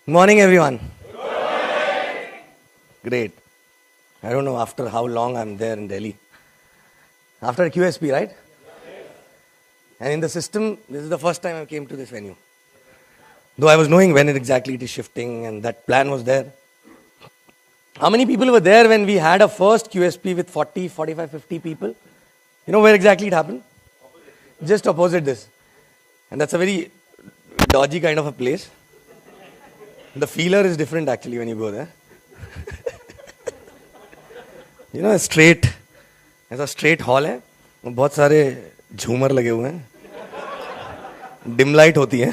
Morning, everyone. Great. I don't know after how long I'm there in Delhi. After QSP, right? And in the system, this is the first time I came to this venue. Though I was knowing when exactly it is shifting and that plan was there. How many people were there when we had a first QSP with 40, 45, 50 people? You know where exactly it happened? Just opposite this. And that's a very dodgy kind of a place. The feeler is different actually when you go there. You know, ऐसा straight hall है, बहुत सारे झूमर लगे हुए हैं, dim light होती है,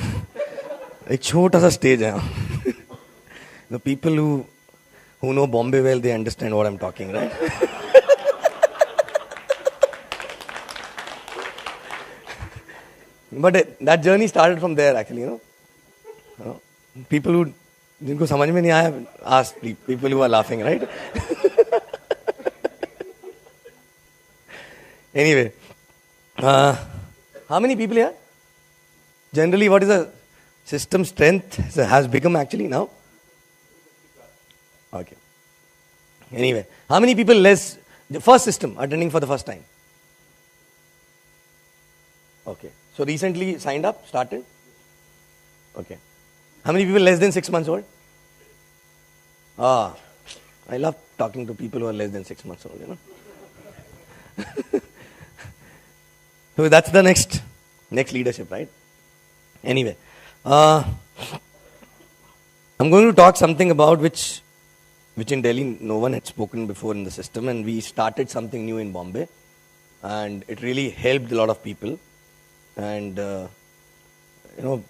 एक छोटा सा stage है. The people who know Bombay well, they understand what I'm talking, right? But that journey started from there actually, you know. People who जिनको समझ में नहीं आया, ask people who are laughing, right? Anyway, how many people here? Generally, what is the system strength has become actually now? Okay. Anyway, how many people less, the first system attending for the first time? Okay. So recently signed up, started? Okay. How many people less than 6 months old? I love talking to people who are less than 6 months old, you know. So that's the next leadership, right? Anyway, I'm going to talk something about which in Delhi no one had spoken before in the system, and we started something new in Bombay, and it really helped a lot of people. And you know,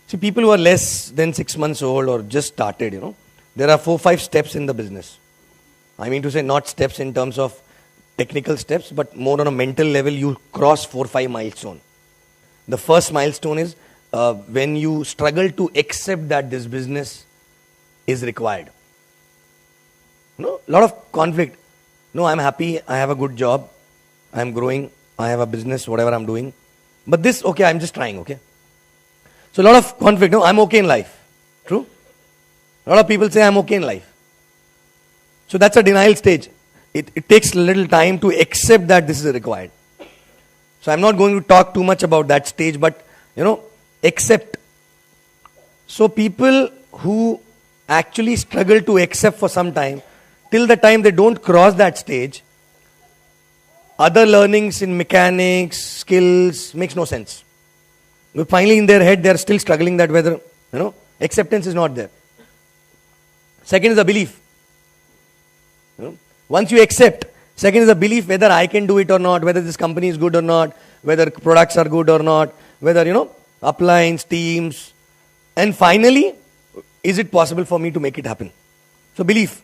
see, people who are less than 6 months old or just started, you know, there are 4-5 steps in the business. I mean to say, not steps in terms of technical steps, but more on a mental level, you cross 4-5 milestones. The first milestone is when you struggle to accept that this business is required. You know, a lot of conflict. No, I'm happy, I have a good job, I'm growing, I have a business, whatever I'm doing. But this, okay, I'm just trying, okay? So a lot of conflict. No, I'm okay in life. True? A lot of people say I'm okay in life. So that's a denial stage. It takes a little time to accept that this is required. So I'm not going to talk too much about that stage, but, you know, accept. So people who actually struggle to accept for some time, till the time they don't cross that stage, other learnings in mechanics, skills, makes no sense. But finally in their head they are still struggling that whether, you know, acceptance is not there. Second is the belief. You know, once you accept, second is the belief whether I can do it or not, whether this company is good or not, whether products are good or not, whether, you know, uplines, teams. And finally, is it possible for me to make it happen? So belief.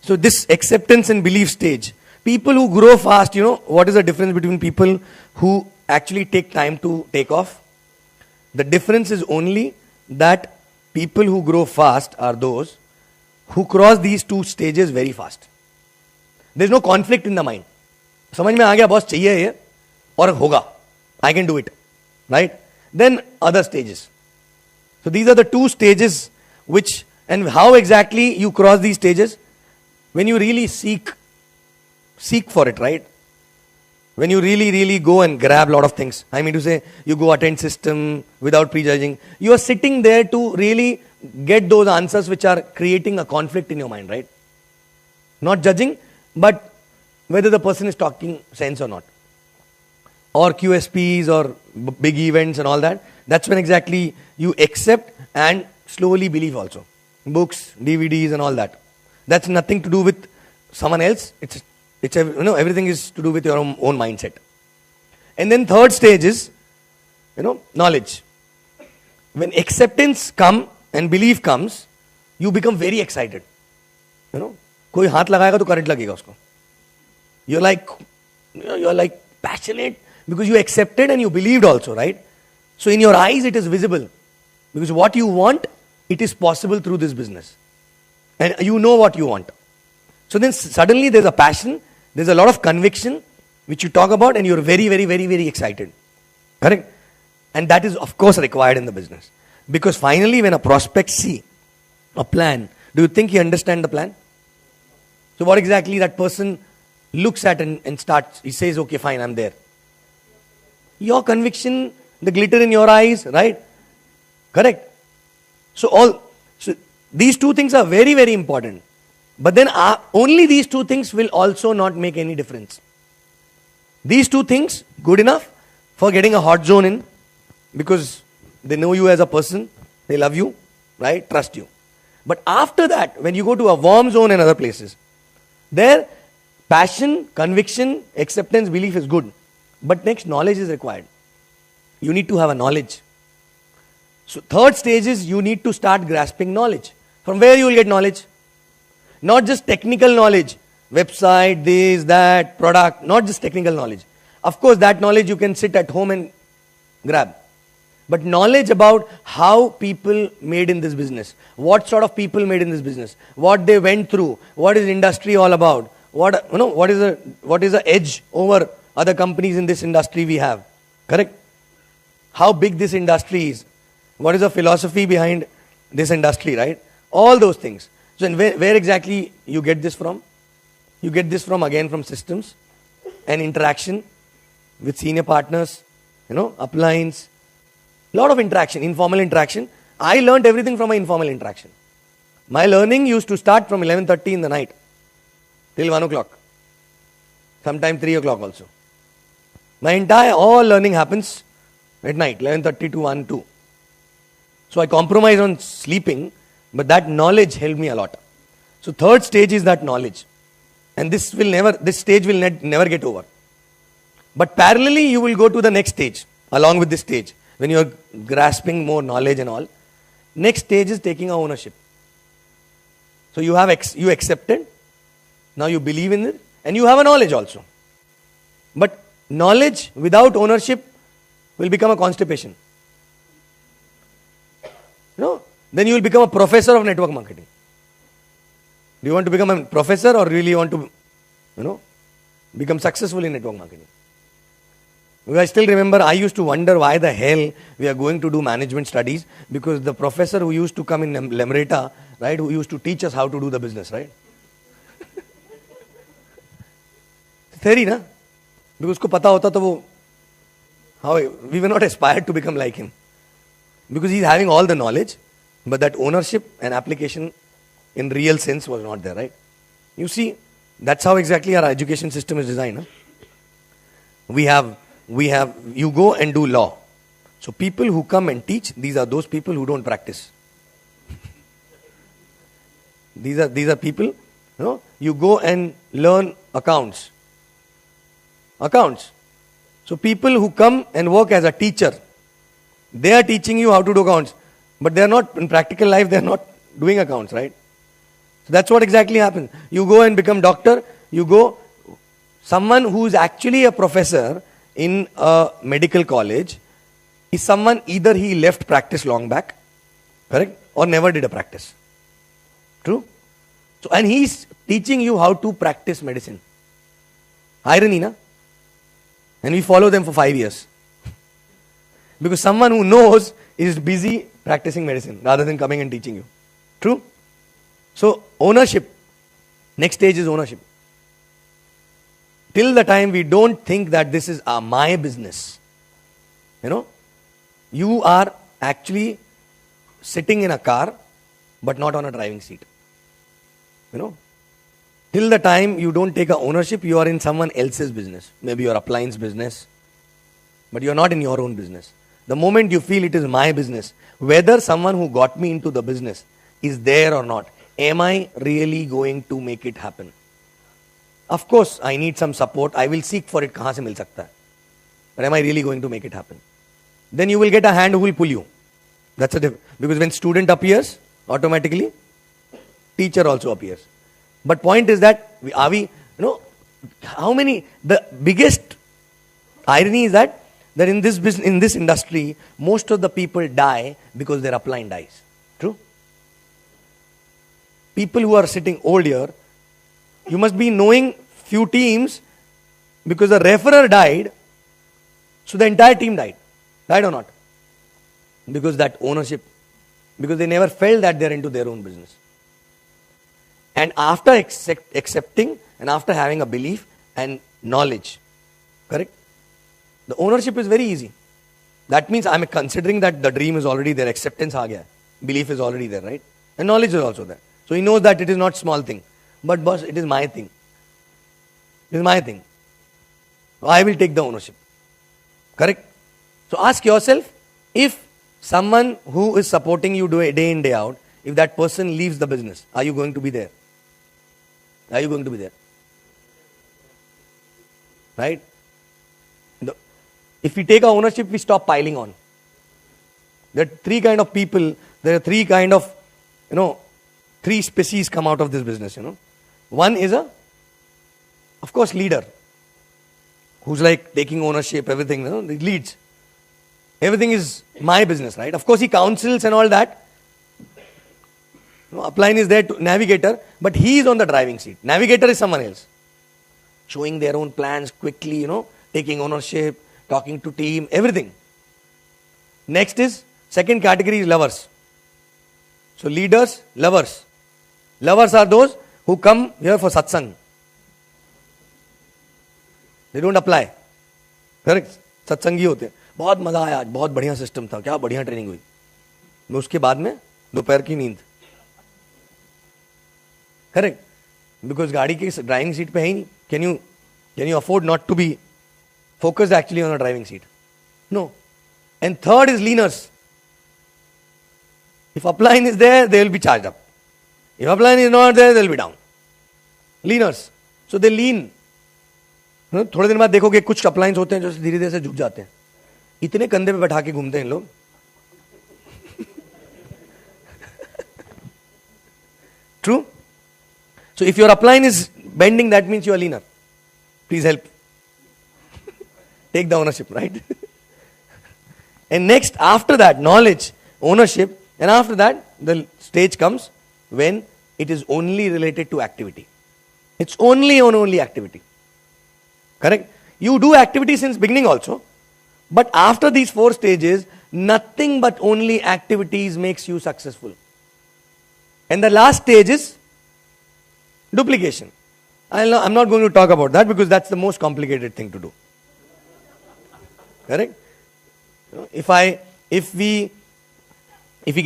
So this acceptance and belief stage. People who grow fast, you know, what is the difference between people who actually take time to take off? The difference is only that people who grow fast are those who cross these two stages very fast. There is no conflict in the mind. समझ में आ गया boss चाहिए ये और होगा. I can do it. Right? Then other stages. So these are the two stages which, and how exactly you cross these stages? When you really seek for it, right? When you really go and grab a lot of things. I mean to say, you go attend system without prejudging. You are sitting there to really get those answers which are creating a conflict in your mind, right? Not judging, but whether the person is talking sense or not. Or QSPs or big events and all that. That's when exactly you accept and slowly believe also. Books, DVDs and all that. That's nothing to do with someone else. It's you know, everything is to do with your own mindset. And then third stage is, you know, knowledge. When acceptance comes and belief comes, you become very excited. You know, कोई हाथ लगाएगा तो current लगेगा उसको. You're like passionate because you accepted and you believed also, right? So in your eyes it is visible because what you want, it is possible through this business. And you know what you want. So then suddenly there's a passion, there's a lot of conviction which you talk about and you're very excited. Correct? And that is of course required in the business. Because finally when a prospect see a plan, do you think he understands the plan? So what exactly that person looks at and starts, he says, okay, fine, I'm there. Your conviction, the glitter in your eyes, right? Correct. So these two things are very, very important. But then only these two things will also not make any difference. These two things, good enough for getting a hot zone in, because they know you as a person, they love you, right? Trust you. But after that, when you go to a warm zone and other places, there passion, conviction, acceptance, belief is good. But next, knowledge is required. You need to have a knowledge. So third stage is you need to start grasping knowledge. From where you will get knowledge? Not just technical knowledge, website, this, that, product, not just technical knowledge. Of course, that knowledge you can sit at home and grab. But knowledge about how people made in this business, what sort of people made in this business, what they went through, what is industry all about, what is the edge over other companies in this industry we have, correct? How big this industry is, what is the philosophy behind this industry, right? All those things. So where exactly you get this from? You get this from, again, from systems and interaction with senior partners, uplines. Lot of interaction, informal interaction. I learned everything from my informal interaction. My learning used to start from 11:30 in the night till 1 o'clock. Sometimes 3 o'clock also. My entire all learning happens at night, 11:30 to 1, 2. So I compromise on sleeping, but that knowledge helped me a lot. So third stage is that knowledge. And this stage will never get over. But parallelly you will go to the next stage, along with this stage. When you are grasping more knowledge and all, next stage is taking ownership. So you accepted, now you believe in it, and you have a knowledge also. But knowledge without ownership will become a constipation. Then you will become a professor of network marketing. Do you want to become a professor, or really want to, become successful in network marketing? Because I still remember I used to wonder why the hell we are going to do management studies, because the professor who used to come in Lemreta, right, who used to teach us how to do the business, right? Theory, na? Because usko pata hota to we were not aspired to become like him. Because he's having all the knowledge, but that ownership and application in real sense was not there, right? You see, that's how exactly our education system is designed. Huh? You go and do law. So people who come and teach, these are those people who don't practice. These are people, you go and learn accounts. So people who come and work as a teacher, they are teaching you how to do accounts. But they are not, in practical life, they are not doing accounts, right? So that's what exactly happens. You go and become doctor, someone who is actually a professor in a medical college is someone, either he left practice long back, correct, or never did a practice. True? So, and he's teaching you how to practice medicine. Irony, na? And we follow them for 5 years. Because someone who knows is busy practicing medicine rather than coming and teaching you. True? So, ownership. Next stage is ownership. Till the time we don't think that this is my business, you are actually sitting in a car but not on a driving seat. Till the time you don't take a ownership, you are in someone else's business. Maybe your appliance business, but you are not in your own business. The moment you feel it is my business, whether someone who got me into the business is there or not, am I really going to make it happen? Of course, I need some support. I will seek for it. Kahan se mil sakta hai? But am I really going to make it happen? Then you will get a hand who will pull you. That's because when student appears, automatically teacher also appears. But point is that the biggest irony is that in this business, in this industry, most of the people die because their upline dies. True? People who are sitting old here, you must be knowing few teams because the referrer died, so the entire team died. Died or not? Because that ownership, because they never felt that they're into their own business. And after accepting and after having a belief and knowledge, correct? The ownership is very easy. That means I'm considering that the dream is already there, acceptance aa gaya, belief is already there, right? And knowledge is also there. So he knows that it is not small thing. But boss, it is my thing. It is my thing. So I will take the ownership. Correct? So ask yourself, if someone who is supporting you day in, day out, if that person leaves the business, are you going to be there? Are you going to be there? Right? If we take our ownership, we stop piling on. There are three kind of people, there are three kind of, three species come out of this business, One is of course, leader, who's like taking ownership, everything, he leads. Everything is my business, right? Of course, he counsels and all that. Upline is there to navigator, but he is on the driving seat. Navigator is someone else. Showing their own plans quickly, taking ownership, talking to team, everything. Next is, second category is lovers. So leaders, lovers. Lovers are those who come here for satsang. They don't apply. Correct? सत्संगी होते हैं. बहुत मजा आया आज, बहुत बढ़िया system था, क्या बढ़िया ट्रेनिंग हुई. मैं उसके बाद में दोपहर की नींद. करेक्ट? बिकॉज गाड़ी की ड्राइविंग सीट पे है ही नहीं. Can you afford not to be focused actually on a driving seat? No. And third is leaners. If upline is there, they will be charged up. If upline is not there, they will be down. Leaners. So they lean. थोड़े दिन बाद देखोगे कुछ अपलाइंस होते हैं जो धीरे धीरे से झुक जाते हैं. इतने कंधे पे बैठा के घूमते हैं लोग. True? So if your upline is bending, that means you are leaner. Please help. Take the ownership, right? And next, after that, knowledge, ownership, and after that, the stage comes when it is only related to activity. It's only activity. Correct? You do activity since beginning also, but after these 4 stages, nothing but only activities makes you successful. And the last stage is duplication. I'm not going to talk about that because that's the most complicated thing to do. Correct? If we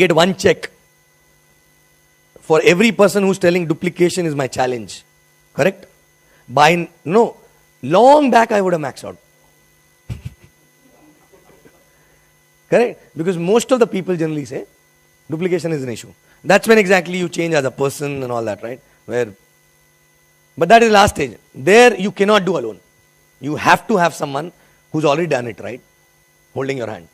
get one check for every person who's telling duplication is my challenge, correct? Long back I would have maxed out. Correct? Because most of the people generally say duplication is an issue. That's when exactly you change as a person and all that, right? But that is last stage. There you cannot do alone. You have to have someone who's already done it, right? Holding your hand.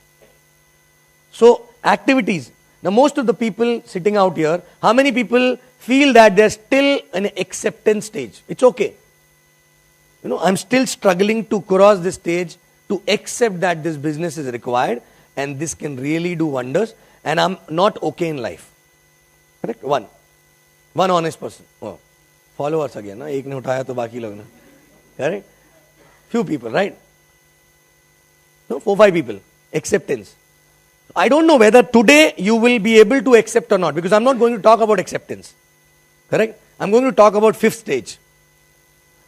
So, activities. Now, most of the people sitting out here, how many people feel that they're still in an acceptance stage? It's okay. I'm still struggling to cross this stage to accept that this business is required and this can really do wonders and I'm not okay in life. Correct? One honest person. Oh, followers again. Na? Ek ne uthaya to baki log na. Correct? Few people, right? 4-5 people. Acceptance. I don't know whether today you will be able to accept or not because I'm not going to talk about acceptance. Correct? I'm going to talk about 5th stage.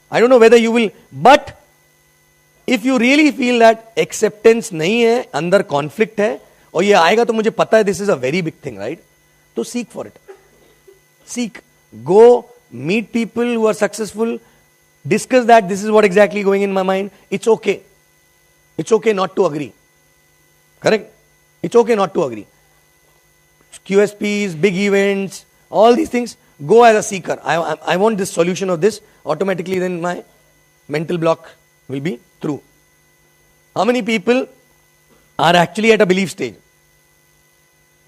I don't know whether you will, but if you really feel that acceptance nahi hai, andar conflict hai, और ये आएगा तो मुझे पता है this is a very big thing, right? तो seek for it. Seek. Go, meet people who are successful, discuss that this is what exactly going in my mind. It's okay. It's okay not to agree. Correct? It's okay not to agree. QSPs, big events, all these things, go as a seeker. I want this solution of this. Automatically then my mental block will be through. How many people are actually at a belief stage?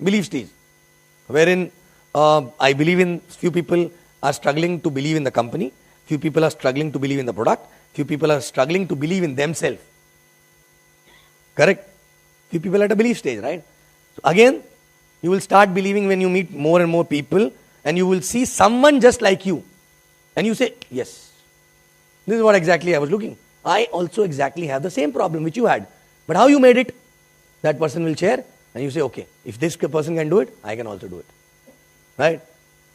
Belief stage. Wherein I believe in few people are struggling to believe in the company. Few people are struggling to believe in the product. Few people are struggling to believe in themselves. Correct? Few people at a belief stage, right? So again, you will start believing when you meet more and more people and you will see someone just like you. And you say, yes, this is what exactly I was looking. I also exactly have the same problem which you had. But how you made it, that person will share And you say, okay, if this person can do it, I can also do it. Right?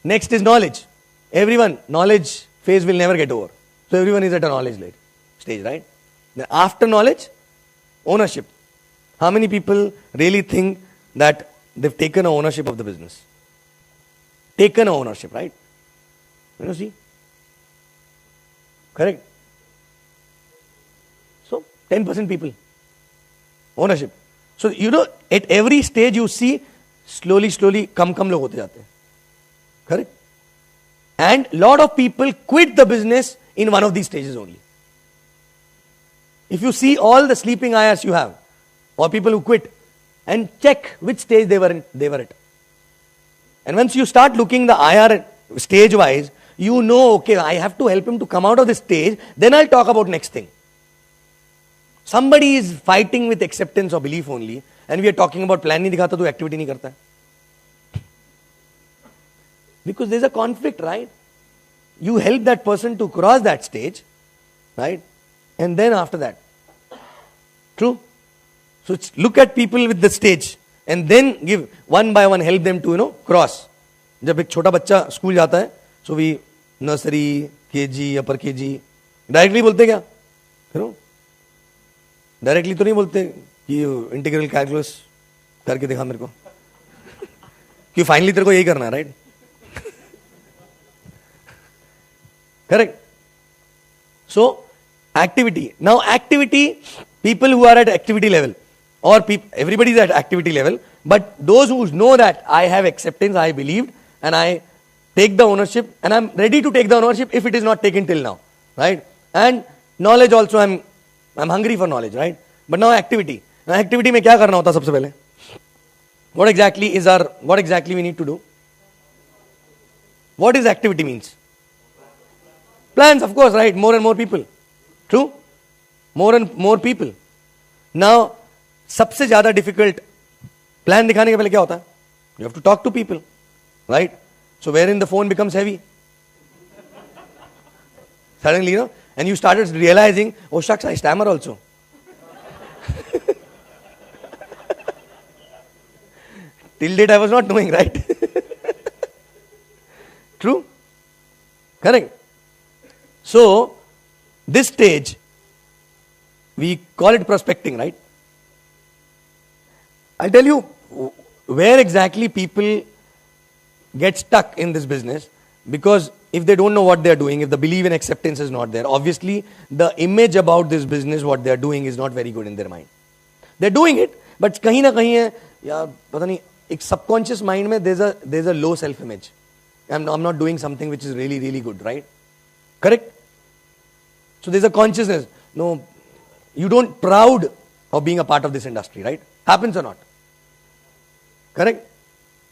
Next is knowledge. Everyone, knowledge phase will never get over. So everyone is at a knowledge stage, right? Then after knowledge, ownership. How many people really think that they've taken ownership of the business? Taken ownership, right? You see? Correct? So 10% people. Ownership. So at every stage you see slowly कम लोग होते जाते हैं. Correct? And lot of people quit the business in one of these stages only. If you see all the sleeping IRs you have, or people who quit, and check which stage they were at. And once you start looking the IR stage wise, you know, okay, I have to help him to come out of this stage, then I'll talk about next thing. Somebody is fighting with acceptance or belief only, and we are talking about plan nahi dikhata to activity nahi karta hai. Because there's a conflict, right? You help that person to cross that stage, right? And then after that. True? So look at people with the stage and then give one by one, help them to, cross. जब एक छोटा बच्चा school जाता है, so we nursery, KG, upper KG, directly बोलते क्या? Directly तो नहीं बोलते कि इंटीग्रल कैलकुलस करके दिखा मेरे को, कि फाइनली तेरे को यही करना है, right? Correct? So, activity. Now, activity, people who are at activity level, or everybody is at activity level, but those who know that I have acceptance, I believed, and I take the ownership, and I'm ready to take the ownership if it is not taken till now, right? And knowledge also, I'm hungry for knowledge, right? But now activity. Now, activity में क्या करना होता सबसे पहले? What exactly we need to do? What is activity means? Plans, of course, right? More and more people. True? More and more people. Now, सबसे ज़्यादा difficult plan दिखाने के पहले क्या होता है? You have to talk to people, right? So wherein the phone becomes heavy. Suddenly, and you started realizing, oh shucks, I stammer also. Till date I was not knowing, right? True? Correct? So, this stage, we call it prospecting, right? I'll tell you where exactly people get stuck in this business, because if they don't know what they're doing, if the belief in acceptance is not there, obviously the image about this business, what they're doing is not very good in their mind. They're doing it, but कहीं ना कहीं है, या पता नहीं, एक subconscious mind में there's a low self-image. I'm not doing something which is really, really good, right? Correct? So there's a consciousness. No, you don't proud of being a part of this industry, right? Happens or not? Correct?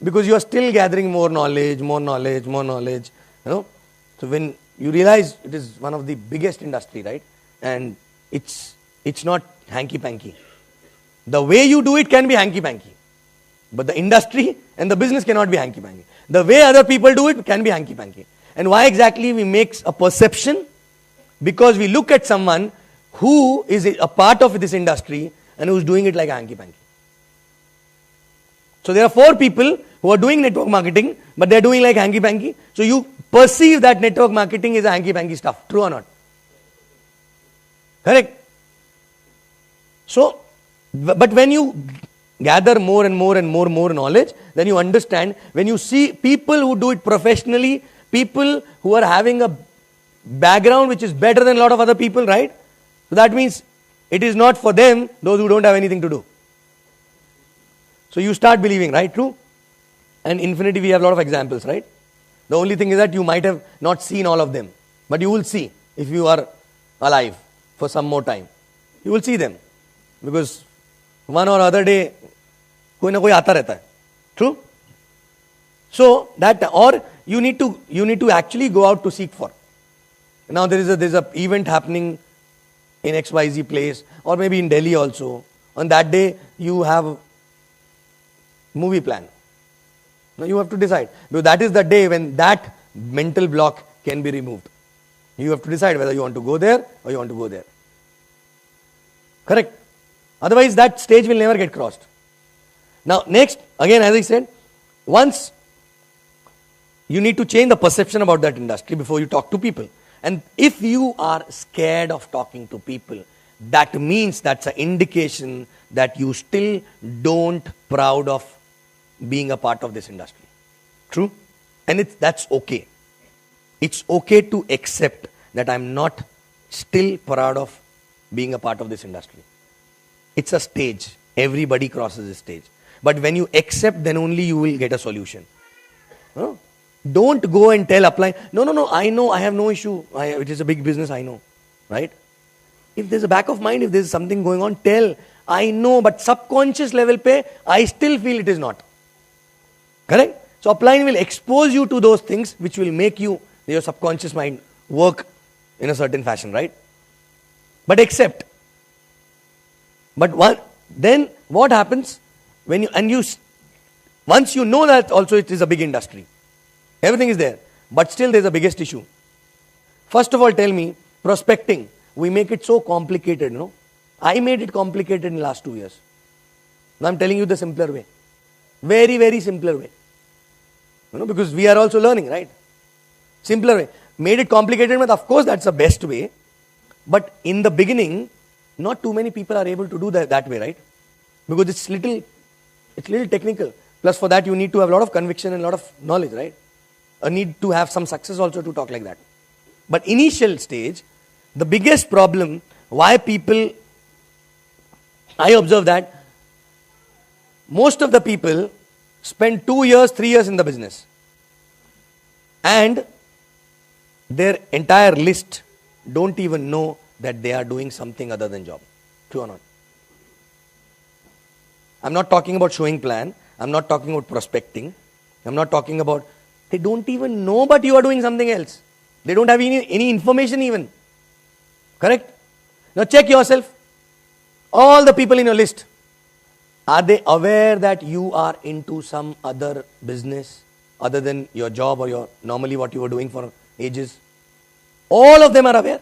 Because you are still gathering more knowledge. So when you realize it is one of the biggest industry, right? And it's not hanky-panky. The way you do it can be hanky-panky. But the industry and the business cannot be hanky-panky. The way other people do it can be hanky-panky. And why exactly we make a perception? Because we look at someone who is a part of this industry and who is doing it like a hanky-panky. So there are 4 people who are doing network marketing, but they are doing like hanky-panky. So you perceive that network marketing is a hanky-panky stuff. True or not? Correct? So, but when you gather more and more knowledge, then you understand, when you see people who do it professionally, people who are having a background which is better than a lot of other people, right? So that means it is not for them, those who don't have anything to do. So you start believing, right? True? And Infinity, we have a lot of examples, right? The only thing is that you might have not seen all of them, but you will see if you are alive for some more time. You will see them, because one or other day, कोई ना कोई आता रहता है. True? So that, or you need to actually go out to seek for. Now there is a event happening in XYZ place, or maybe in Delhi also. On that day, you have movie plan. Now you have to decide, because that is the day when that mental block can be removed. You have to decide whether you want to go there or you want to go there. Correct? Otherwise that stage will never get crossed. Now, next, again, as I said, once you need to change the perception about that industry before you talk to people. And if you are scared of talking to people, that means that's an indication that you still don't proud of being a part of this industry. True? And that's okay. It's okay to accept that I'm not still proud of being a part of this industry. It's a stage. Everybody crosses a stage. But when you accept, then only you will get a solution. Huh? Don't go and tell upline, no, I know, I have no issue. It is a big business, I know. Right? If there's a back of mind, if there's something going on, tell, I know, but subconscious level pe, I still feel it is not. Correct? So upline will expose you to those things which will make your subconscious mind work in a certain fashion, right? But accept. But then what happens when once you know that also it is a big industry, everything is there, but still there's a biggest issue. First of all, tell me, prospecting, we make it so complicated, no? I made it complicated in the last 2 years. Now I'm telling you the simpler way. Very, very simpler way. Because we are also learning, right? Simpler way. Made it complicated, but of course that's the best way. But in the beginning, not too many people are able to do that way, right? Because it's little technical. Plus for that you need to have a lot of conviction and a lot of knowledge, right? A need to have some success also to talk like that. But initial stage, the biggest problem, why people, I observe that most of the people spend 2 years, 3 years in the business. And their entire list don't even know that they are doing something other than job. True or not? I'm not talking about showing plan. I'm not talking about prospecting. I'm not talking about, they don't even know but you are doing something else. They don't have any information even. Correct? Now check yourself. All the people in your list, are they aware that you are into some other business other than your job or your normally what you were doing for ages? All of them are aware.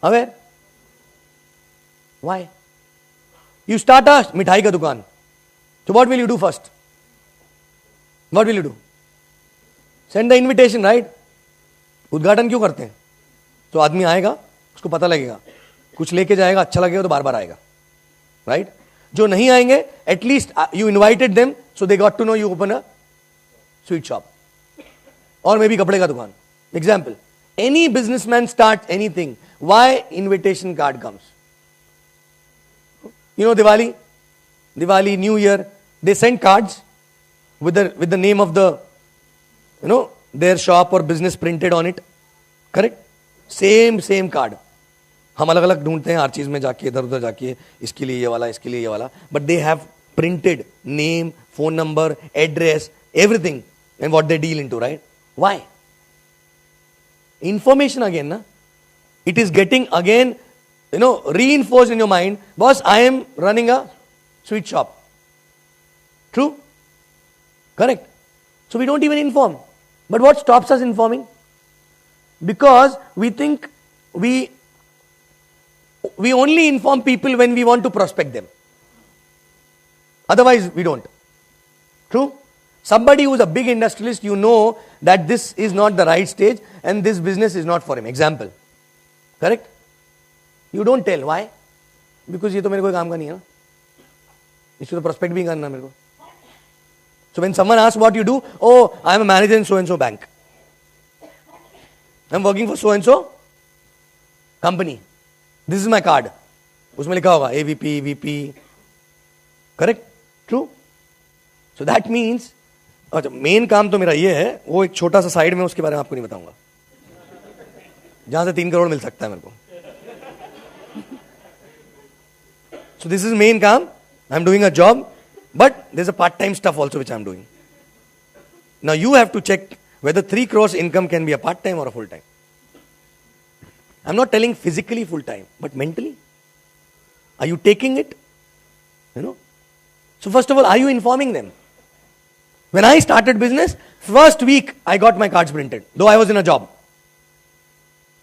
Aware? Why? You start a mithai ka dukaan. So what will you do first? What will you do? Send the invitation, right? उद्घाटन क्यों करते हैं? तो आदमी आएगा, उसको पता लगेगा, कुछ लेके जाएगा, अच्छा लगेगा तो बार बार आएगा, right? जो नहीं आएंगे, at least you invited them, so they got to know you open a sweet shop, or maybe कपड़े का दुकान. Example: any businessman starts anything. Why invitation card comes? Diwali, New Year, they send cards with the name of the, their shop or business printed on it. Correct? Same card. हम अलग अलग ढूंढते हैं हर चीज में जाके इधर उधर जाके इसके लिए ये वाला but they have printed name, phone number, address, everything and what they deal into, right? Why? Information again, na? It is getting again, reinforced in your mind. Boss, I am running a sweet shop. True? Correct. So we don't even inform. But what stops us informing? Because we think we only inform people when we want to prospect them. Otherwise, we don't. True? Somebody who is a big industrialist, you know that this is not the right stage and this business is not for him. Example. Correct? You don't tell. Why? Because ये तो मेरे को काम का नहीं है ना. इसको तो prospect भी करना मेरे को. So when someone asks what you do, oh, I am a manager in so and so bank. I am working for so and so company. This is my card. उसमें लिखा होगा AVP, VP. Correct? True? So that means, अच्छा main काम तो मेरा ये है, वो एक छोटा सा साइड में उसके बारे में आपको नहीं बताऊंगा, जहां से 3 करोड़ मिल सकता है मेरे को. So this is main काम. I'm doing a job, but there's a part-time stuff also which I'm doing. Now you have to check whether 3 crores income can be a part-time or a full-time. I'm not telling physically full-time, but mentally. Are you taking it? So first of all, are you informing them? When I started business, first week I got my cards printed, though I was in a job.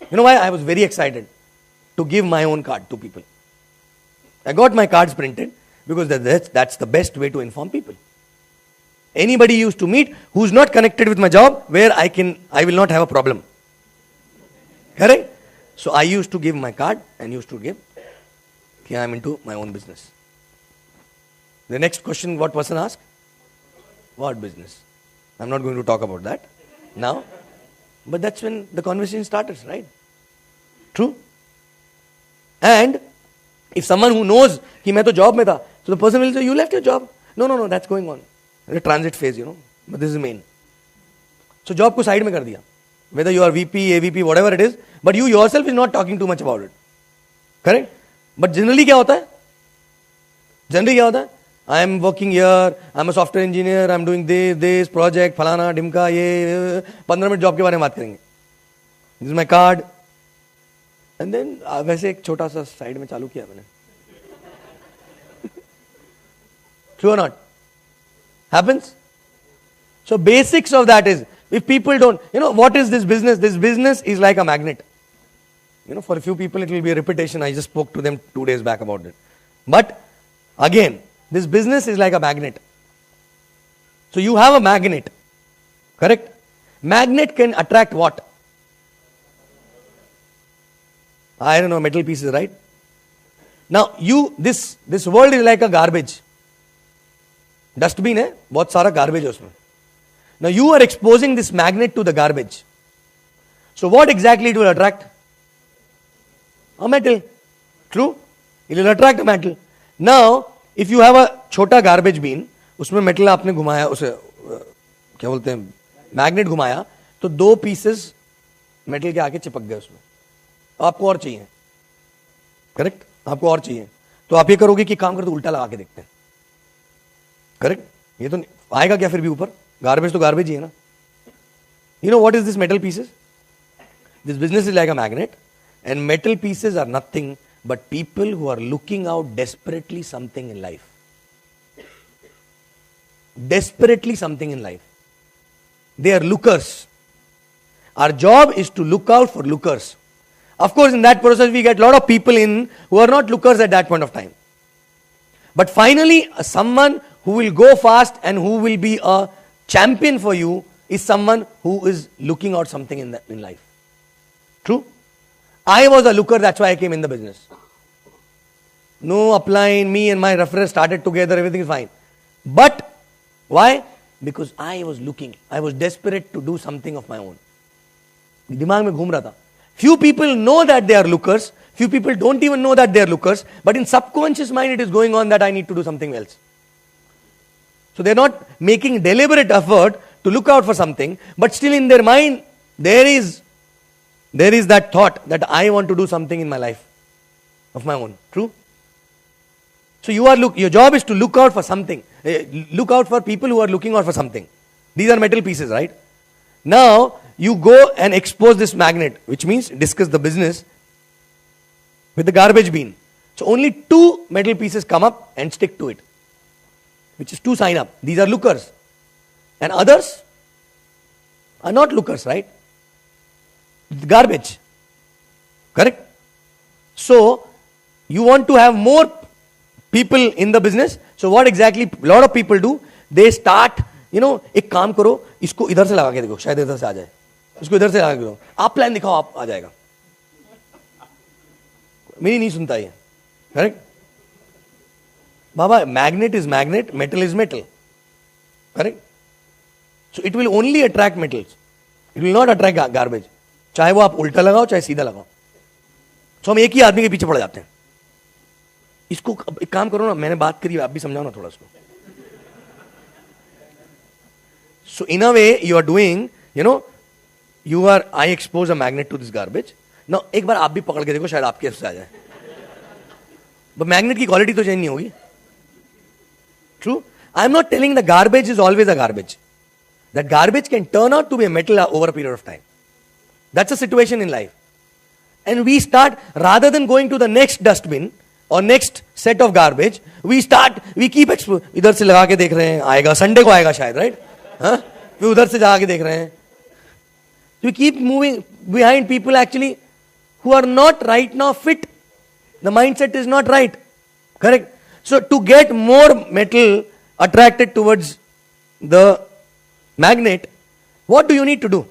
You know why? I was very excited to give my own card to people. I got my cards printed Because that's the best way to inform people. Anybody you used to meet who's not connected with my job, where I will not have a problem. Correct? So I used to give my card and used to give, okay, I'm into my own business. The next question, what person asked? What business? I'm not going to talk about that now. But that's when the conversation starts, right? True? And if someone who knows कि मैं तो job में था, so the person will say, you left your job. No, that's going on. The transit phase, but this is main. So job को side में कर दिया. Whether you are VP, AVP, whatever it is, but you yourself is not talking too much about it. Correct? But generally क्या होता है? Generally क्या होता है? I am working here, I am a software engineer, I am doing this project, फलाना, ढिमका, ये 15 minute job के बारे में बात करेंगे. This is my card. And then वैसे एक छोटा सा साइड में चालू किया मैंने. True or not? Happens? So basics of that is, if people don't, what is this business? This business is like a magnet. For a few people it will be a repetition. I just spoke to them 2 days back about it. But again, this business is like a magnet. So you have a magnet. Correct? Magnet can attract what? I don't know, metal pieces, right? Now this world is like a garbage. Dustbin है, बहुत सारा garbage है उसमें. Now you are exposing this magnet to the garbage. So what exactly it will attract? A metal. True? It will attract a metal. Now, if you have a छोटा garbage bin, उसमें metal आपने घुमाया, उसे क्या बोलते हैं, magnet घुमाया, तो 2 pieces metal के आके चिपक गए उसमें. आपको और चाहिए. करेक्ट? आपको और चाहिए. तो आप ये करोगे कि काम कर तो उल्टा लगा के देखते हैं. करेक्ट? ये तो आएगा क्या फिर भी ऊपर? गार्बेज तो गार्बेज ही है ना. You know what is this metal pieces? This business is like a magnet, and metal pieces are nothing but people who are looking out desperately something in life. Desperately something in life. They are lookers. Our job is to look out for lookers. Of course, in that process, we get a lot of people in who are not lookers at that point of time. But finally, someone who will go fast and who will be a champion for you is someone who is looking out something in life. True? I was a looker, that's why I came in the business. No applying, me and my referral started together, everything is fine. But why? Because I was looking. I was desperate to do something of my own. दिमाग में घूम रहा था. Few people know that they are lookers. Few people don't even know that they are lookers. But in subconscious mind it is going on that I need to do something else. So they are not making deliberate effort to look out for something. But still in their mind there is that thought that I want to do something in my life of my own. True? So your job is to look out for something. Look out for people who are looking out for something. These are metal pieces, right? Now you go and expose this magnet, which means discuss the business with the garbage bin. So only 2 metal pieces come up and stick to it, which is 2 sign up. These are lookers. And others are not lookers, right? Garbage. Correct? So you want to have more people in the business. So what exactly a lot of people do? They start, एक काम करो, इसको इधर से लगा के देखो, शायद इधर से आ जाए. इसको इधर से लगा के देखो. आप प्लान दिखाओ, आप आ जाएगा. मेरी नहीं सुनता ये. Correct? Baba, magnet is magnet, metal is metal. Correct? So it will only attract metals. It will not attract garbage. चाहे वो आप उल्टा लगाओ चाहे सीधा लगाओ. तो हम एक ही आदमी के पीछे पड़ जाते हैं. इसको एक काम करो ना, मैंने बात करी, आप भी समझाओ ना थोड़ा इसको. So in a way you are doing, I expose a magnet to this garbage. Now एक बार आप भी पकड़ के देखो, शायद आपके हिस्से आ जाए. But magnet की क्वालिटी तो चेंज नहीं होगी. True? I am not telling the garbage is always a garbage. That garbage can turn out to be a metal over a period of time. That's a situation in life. And we start, rather than going to the next dustbin or next set of garbage, we keep इधर से लगा के देख रहे हैं, आएगा, Sunday को आएगा शायद, right? फिर उधर से जाके देख रहे हैं. We keep moving behind people actually who are not right now fit. The mindset is not right. Correct? So to get more metal attracted towards the magnet, what do you need to do?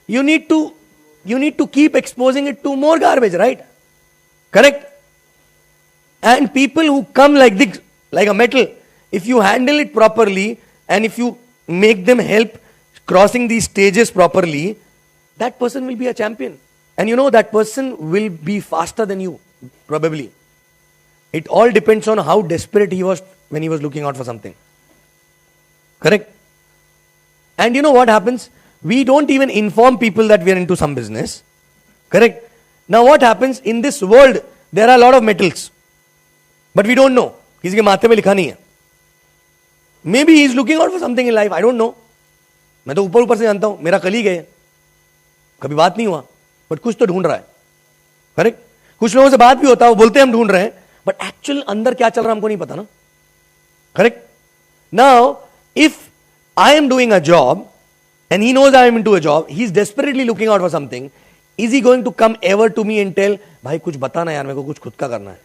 You need to keep exposing it to more garbage, right? Correct? And people who come like this, like a metal, if you handle it properly and if you make them help crossing these stages properly, that person will be a champion. And you know that person will be faster than you, probably. It all depends on how desperate he was when he was looking out for something. Correct? And you know what happens? We don't even inform people that we are into some business. Correct? Now what happens? In this world, there are a lot of metals. But we don't know. किसी के माथे में लिखा नहीं है. Maybe he is looking out for something in life. I don't know. मैं तो ऊपर ऊपर से जानता हूं. मेरा कलीग है. कभी बात नहीं हुआ. बट कुछ तो ढूंढ रहा है. करेक्ट? कुछ लोगों से बात भी होता है, वो बोलते हैं हम ढूंढ रहे हैं, बट एक्चुअल अंदर क्या चल रहा है हमको नहीं पता ना. Correct? Now if I am doing a job and he knows I am into a job, he is desperately looking out for something, is he going to come ever to me and tell, भाई कुछ बता ना यार, मेरे को कुछ खुद का करना है?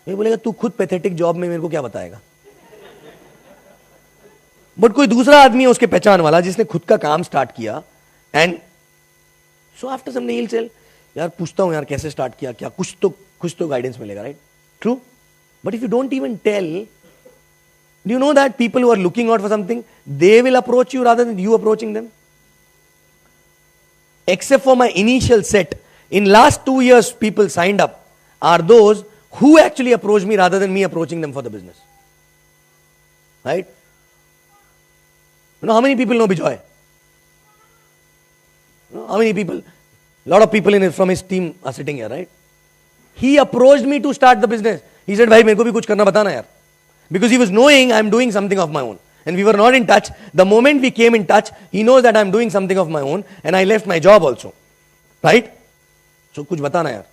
ये बोलेगा तू खुद पैथेटिक जॉब में मेरे को क्या बताएगा? बट कोई दूसरा आदमी है उसके पहचान वाला जिसने खुद का काम स्टार्ट किया, and so after some he will tell, यार पूछता हूं यार कैसे स्टार्ट किया, क्या कुछ तो गाइडेंस मिलेगा, right? True. But if you don't even tell, do you know that people who are looking out for something, they will approach you rather than you approaching them? Except for my initial set, in last 2 years people signed up are those who actually approach me rather than me approaching them for the business. Right? You know how many people know Bijoy? You know how many people? A lot of people from his team are sitting here, right? He approached me to start the business. He said, भाई मेरे को भी कुछ करना बताना यार. Because he was knowing I am doing something of my own. And we were not in touch. The moment we came in touch, he knows that I am doing something of my own. And I left my job also. Right? So कुछ बताना यार.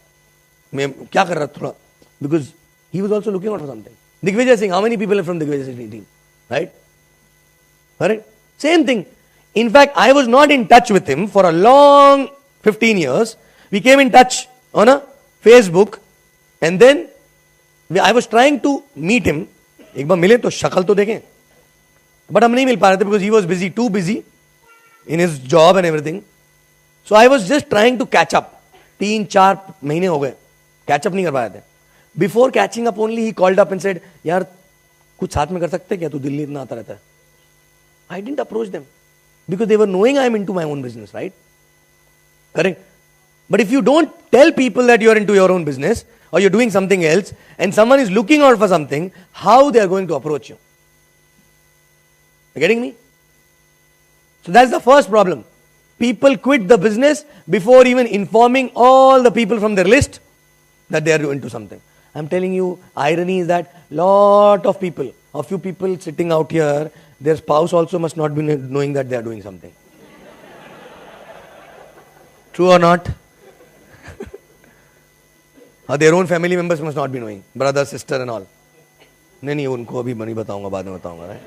मैं क्या कर रहा था थोड़ा. Because he was also looking out for something. Digvijay Singh, how many people are from Digvijay Singh team? Right? Correct? Same thing. In fact, I was not in touch with him for a long 15 years. We came in touch on a Facebook. And then I was trying to meet him. एक बार मिले तो शक्ल तो देखें, but हम नहीं मिल पा रहे थे because he was busy, too busy in his job and everything. So I was just trying to catch up. 3-4 महीने हो गए, कैच अप नहीं कर पाए थे. Before catching up only he called up and said, यार कुछ साथ में कर सकते क्या, तू दिल्ली इतना आता रहता है. I didn't approach them because they were knowing I am into my own business, right? Correct. But if you don't tell people that you are into your own business or you're doing something else and someone is looking out for something, how they are going to approach you? You getting me? So that's the first problem. People quit the business before even informing all the people from their list that they are into something. I'm telling you, irony is that lot of people, a few people sitting out here, their spouse also must not be knowing that they are doing something. True or not? Their own family members must not be knowing, brother, sister and all. नहीं उनको अभी नहीं बताऊंगा, बाद में बताऊंगा, right?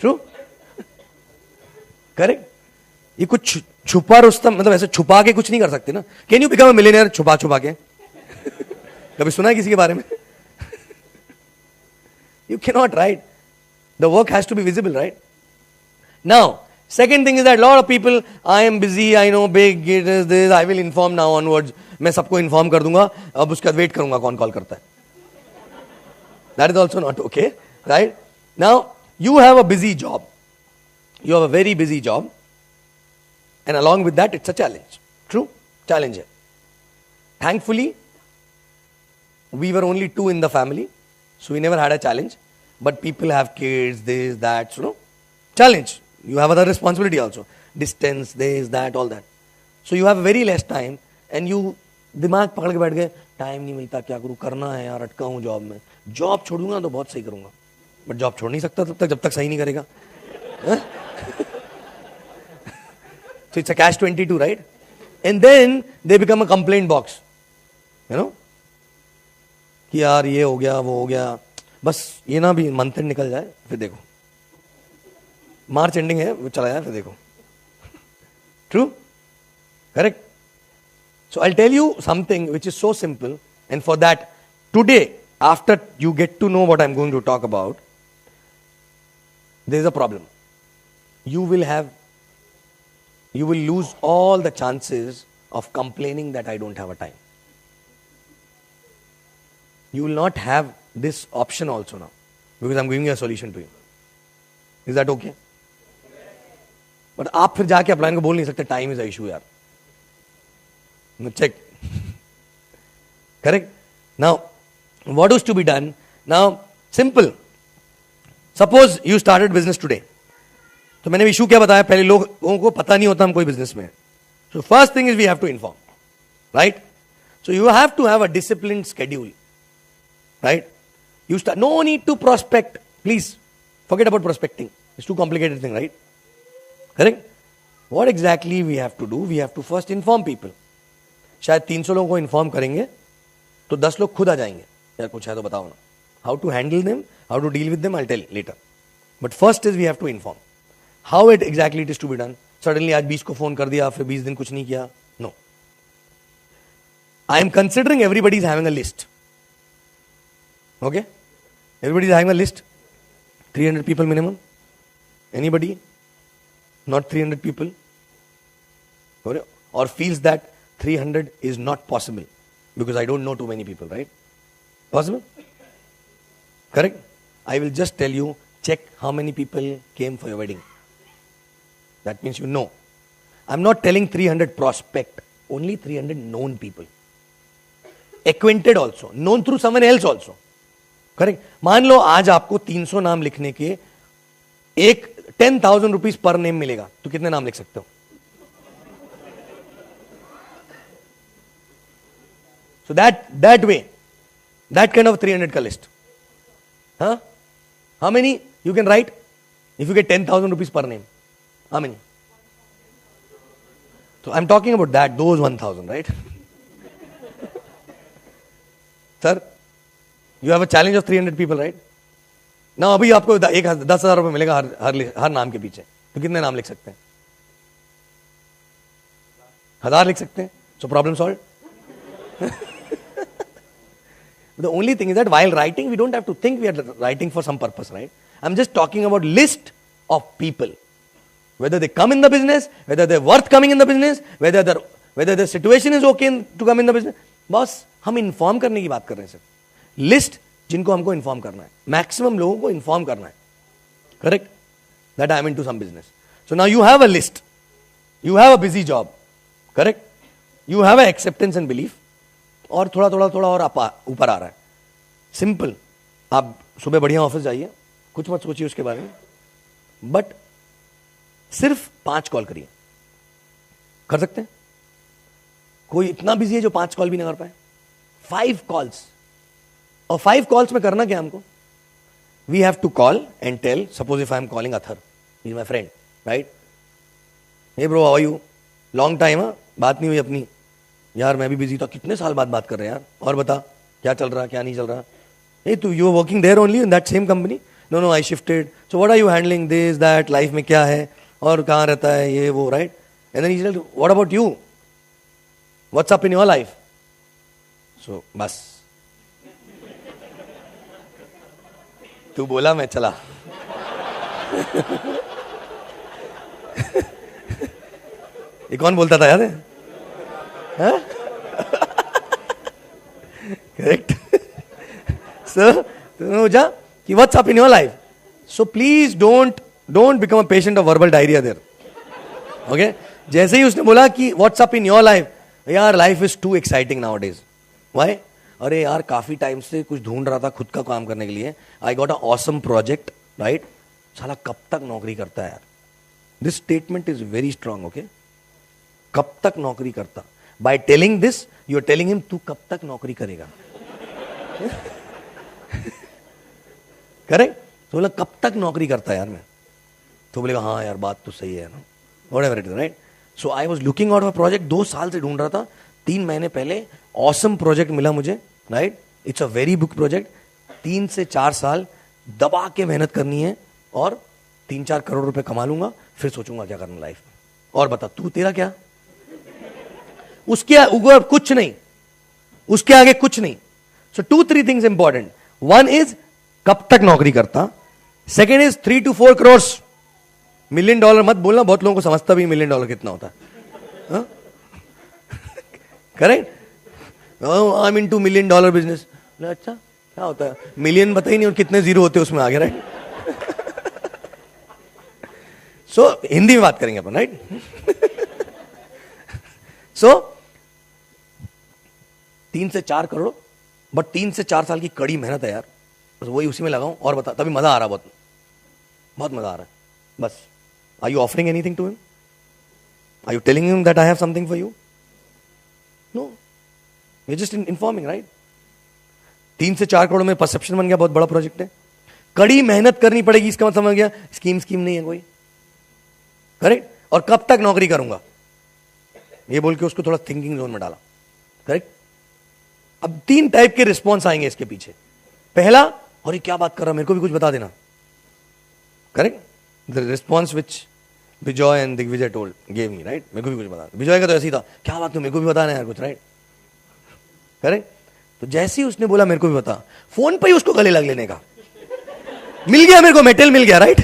True? Correct? ये कुछ छुपा रुस्तम, मतलब ऐसे छुपा के कुछ नहीं कर सकते ना. Can you become a millionaire छुपा के? कभी सुना है किसी के बारे में? You cannot, right? The work has to be visible, right? Now, second thing is that a lot of people, I am busy, I know big, it is this, I will inform now onwards. मैं सबको inform कर दूंगा, अब उसका wait करूंगा कौन call करता है. That is also not okay, right? Now, you have a busy job. You have a very busy job. And along with that, it's a challenge. True? Challenge है. Thankfully, we were only 2 in the family, so we never had a challenge. But people have kids, this, that, so no. Challenge. You have other responsibility also. Distance, this, that, all that. So you have very less time and you दिमाग पकड़ के बैठ गए, time नहीं मिलता, क्या करूं, करना है यार, अटका हूं जॉब में. जॉब छोड़ूंगा तो बहुत सही करूंगा, बट जॉब छोड़ नहीं सकता तब तक जब तक सही नहीं करेगा. So it's a catch-22, right? And then they become a complaint box. You know? कि यार ये हो गया, वो हो गया, बस ये ना भी मंथ एंड निकल जाए, फिर देखो मार्च एंडिंग है, वो चला जाए, फिर देखो. True? Correct? So I'll tell you something which is so simple And for that, today, after you get to know what I'm going to talk about, there is a problem. You will lose all the chances of complaining that I don't have a time. You will not have this option also now, because I'm giving you a solution to you. Is that okay? But आप फिर जाके upline को बोल नहीं सकते time is a issue यार. Check. Correct? Now, what is to be done? Now, simple. Suppose you started business today. तो मैंने इशू क्या बताया, पहले लोगों को पता नहीं होता हम कोई बिजनेस में. So first thing is we have to inform. Right? So you have to have a disciplined schedule. Right? You start, no need to prospect. Please, forget about prospecting. It's too complicated thing, right? Correct? What exactly we have to do? We have to first inform people. शायद 300 लोगों को inform करेंगे तो 10 लोग खुद आ जाएंगे, यार कुछ है तो बताओ ना. How to handle them, how to deal with them, I tell later. But first is we have to inform. How it exactly it is to be done. Suddenly आज 20 को फोन कर दिया, फिर 20 दिन कुछ नहीं किया. No. I am considering everybody is having a list. Okay, everybody is having a list. 300 people minimum. Anybody? Not 300 people? Or feels that 300 is not possible because I don't know too many people, right? Possible? Correct? I will just tell you, check how many people came for your wedding. That means you know. I'm not telling 300 prospect, only 300 known people. Acquainted also, known through someone else also. Correct. मान लो आज आपको 300 नाम लिखने के एक 10,000 rupees per name मिलेगा, तो कितने नाम लिख सकते हो? So that way, that kind of 300 का list. Huh? How many you can write if you get 10,000 rupees per name? How many? So I'm talking about that, those 1,000, right? Sir, you have a challenge of 300 people, right? Now अभी आपको 10,000 रुपए मिलेगा हर नाम के पीछे, तो कितने नाम लिख सकते हैं? 1,000 लिख सकते हैं. So problem solved. The only thing is that while writing, we don't have to think we are writing for some purpose, right? I'm just talking about list of people. Whether they come in the business, whether they're worth coming in the business, whether the situation is okay to come in the business. बस हम inform करने की बात कर रहे हैं sir. List जिनको हमको इन्फॉर्म करना है, मैक्सिमम लोगों को इन्फॉर्म करना है. Correct? That I am into some business. So now you have a list, you have a busy job. Correct? You have a acceptance and belief, और थोड़ा और ऊपर आ रहा है. सिंपल. आप सुबह बढ़िया ऑफिस जाइए, कुछ मत सोचिए उसके बारे में, बट सिर्फ 5 कॉल करिए. कर सकते हैं? कोई इतना बिजी है जो 5 कॉल भी ना कर पाए? 5 कॉल्स. और 5 कॉल्स में करना क्या हमको? We have to call and tell. Suppose if I am calling other, he is my friend, right? Hey bro, how are you? Long time, बात नहीं हुई अपनी. यार मैं भी बिजी था. कितने साल बाद बात कर रहे हैं यार, और बता क्या चल रहा, क्या नहीं चल रहा? हे तू, you are working there only in that same company? No I shifted. So what are you handling this that, life में क्या है और कहाँ रहता है ये वो, right? And then he said what about you, what's up in your life? So बस तू बोला मैं चला. ये कौन बोलता था याद है? करेक्ट. सो जा कि what's up in your life. So please don't become a patient of verbal diarrhoea there. Okay? जैसे ही उसने बोला कि what's up in your life, यार life is too exciting nowadays. Why? अरे यार काफी टाइम से कुछ ढूंढ रहा था खुद का काम करने के लिए. I got a awesome project, right? साला कब तक नौकरी करता है यार? This statement is very strong. Okay? कब तक नौकरी करता? By telling this you are telling him तू कब तक नौकरी करेगा. करेक्ट? तो बोला कब तक नौकरी करता है यार मैं? तो बोलेगा हाँ यार बात तो सही है ना, whatever it is, right? So I was looking out for project. 2 साल से ढूंढ रहा था. 3 महीने पहले ऑसम प्रोजेक्ट मिला मुझे, right? It's a very big project. 3 से 4 साल दबा के मेहनत करनी है और 3-4 करोड़ रुपए कमा लूंगा, फिर सोचूंगा क्या करना लाइफ में. और बता तू, तेरा क्या? उसके ऊपर कुछ नहीं, उसके आगे कुछ नहीं. So 2-3 things important. One is कब तक नौकरी करता. Second is 3 to 4 crores. $1 million मत बोलना, बहुत लोगों को समझता भी $1 million कितना होता है. Correct. I am into $1 million business. अच्छा क्या होता है, मिलियन बता ही नहीं और कितने जीरो होते हैं उसमें आगे, राइट. सो हिंदी में बात करेंगे अपन, राइट. सो 3 से 4 करोड़, बट 3 से 4 साल की कड़ी मेहनत है यार. बस वही उसी में लगाऊं और बता, तभी मजा आ रहा, बहुत बहुत मजा आ रहा है. बस. Are you offering anything to him? Are you telling him that I have something for you? No, you just informing, right. 3 से 4 करोड़ में परसेप्शन बन गया, बहुत बड़ा प्रोजेक्ट है. कड़ी मेहनत करनी पड़ेगी, इसका मतलब समझ गया. स्कीम नहीं है कोई, करेक्ट. और कब तक नौकरी करूंगा ये बोल के उसको थोड़ा थिंकिंग जोन में डाला, करेक्ट. अब 3 टाइप के रिस्पॉन्स आएंगे इसके पीछे. पहला, और ये क्या बात कर रहा, मेरे को भी कुछ बता देना, correct. The response which Vijay and Digvijay told gave me, right. मेरे को भी कुछ बता. विजय का तो ऐसे ही था, क्या बात है मेरे को भी बताना यार कुछ, राइट, करेक्ट. तो जैसे ही उसने बोला मेरे को भी बता, फोन पे ही उसको गले लग लेने का. मिल गया मेरे को, मेटल मिल गया, right.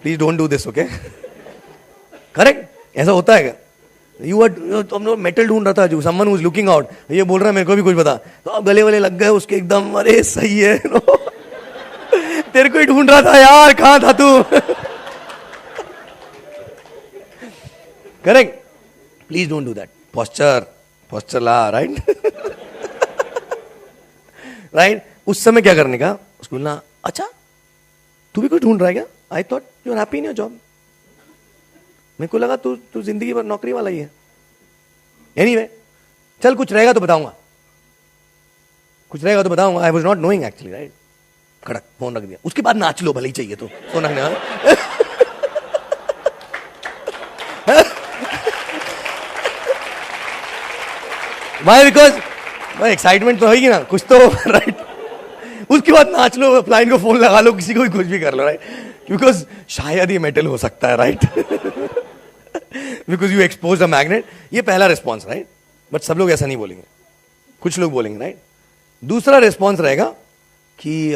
Please don't do this, okay. Correct. ऐसा होता है क्या? तुम मेटल ढूंढ रहा था, जो someone who is looking out, ये बोल रहा है मेरे को भी कुछ बता, तो अब गले वाले लग गए उसके एकदम. अरे सही है, तेरे को ही ढूंढ रहा था यार, कहां था तू. Correct. Please don't do that. Posture ला, राइट. राइट. उस समय क्या करने का, उसको बोलना, अच्छा तू भी कुछ ढूंढ रहा है क्या? I thought you are happy in your job. मेरे को लगा तू जिंदगी भर नौकरी वाला ही है. एनीवे, चल कुछ रहेगा तो बताऊंगा, कुछ रहेगा तो बताऊंगा. I was not knowing actually, right. खड़क फोन रख दिया. उसके बाद नाच लो, भले ही चाहिए तो फोन रखने वाला. Why? Because भाई एक्साइटमेंट तो होगी ना कुछ तो, राइट. उसके बाद नाच लो, फ्लाइन को फोन लगा लो, किसी को भी कुछ भी कर लो, राइट. बिकॉज शायद ये मेटल हो सकता है, right. Because you expose a magnet. ये पहला रिस्पॉन्स, राइट. बट सब लोग ऐसा नहीं बोलेंगे, कुछ लोग बोलेंगे, राइट. दूसरा रिस्पॉन्स रहेगा कि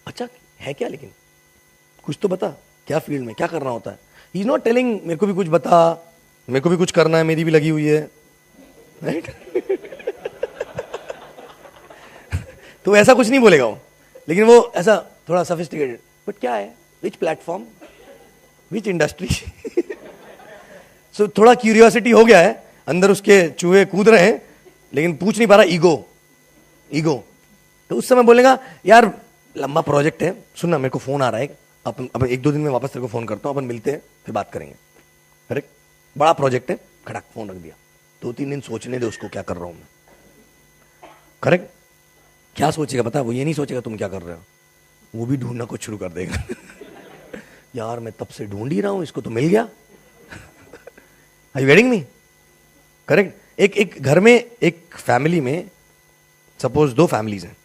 अच्छा है क्या, लेकिन कुछ तो बता, क्या फील्ड में क्या करना होता है. ही इज नॉट टेलिंग मेरे को भी कुछ बता, मेरे को भी कुछ करना है, मेरी भी लगी हुई है, राइट. तो ऐसा कुछ नहीं बोलेगा वो, लेकिन वो ऐसा थोड़ा सफिस्टिकेटेड. बट क्या है, विच प्लेटफॉर्म, विच इंडस्ट्री. सो थोड़ा क्यूरियोसिटी हो गया है अंदर, उसके चूहे कूद रहे हैं, लेकिन पूछ नहीं पा रहा. ईगो. तो उस समय बोलेगा, यार लंबा प्रोजेक्ट है, सुनना मेरे को फोन आ रहा है, अपन 1-2 दिन में वापस तेरे को फोन करता हूं, अपन मिलते हैं, फिर बात करेंगे. करेक्ट. बड़ा प्रोजेक्ट है, खड़क फोन रख दिया. 2-3 दिन सोचने दे उसको क्या कर रहा हूं मैं. करेक्ट. क्या सोचेगा पता है, वो ये नहीं सोचेगा तुम क्या कर रहे हो, वो भी ढूंढना कुछ शुरू कर देगा. यार मैं तब से ढूंढ ही रहा हूं, इसको तो मिल गया. Are you getting me? Correct. एक घर में, एक फैमिली में, सपोज 2 फैमिलीज हैं,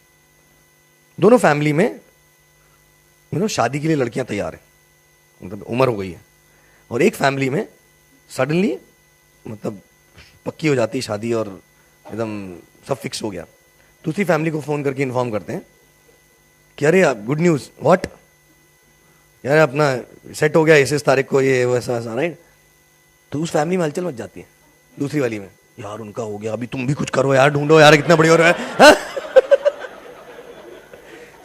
दोनों फैमिली में शादी के लिए लड़कियां तैयार हैं, मतलब उम्र हो गई है. और एक फैमिली में सडनली मतलब पक्की हो जाती है शादी और एकदम सब फिक्स हो गया. दूसरी फैमिली को फोन करके इन्फॉर्म करते हैं कि अरे गुड न्यूज. व्हाट यार, अपना सेट हो गया इस तारीख को, ये वैसा वैसा, राइट. तो उस फैमिली में हलचल मच जाती है. दूसरी वाली में, यार उनका हो गया, अभी तुम भी कुछ करो यार, ढूंढो यार, कितना बढ़िया हो रहा है.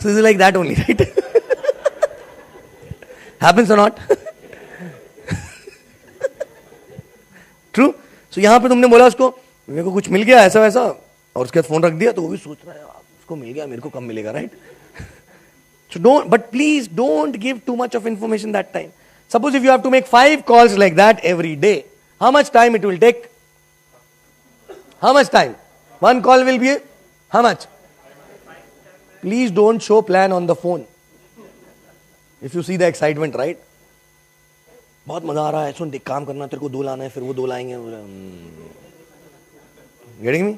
So it's like that only, right. Happens और नॉट. ट्रू. सो यहां पे तुमने बोला उसको, मेरे को कुछ मिल गया ऐसा वैसा, और उसके बाद फोन रख दिया, तो वो भी सोच रहा है उसको मिल गया, मेरे को कम मिलेगा, right. So but please don't give too much of information that time. Suppose if you have to make 5 calls like that every day, how much time it will take? How much time? One call will be, how much? Please don't show plan on the phone. If you see the excitement, right? बहुत मजा आ रहा है, सुन देख काम करना, तेरे को 2 लाना है, फिर वो 2 लाएंगे. Getting me?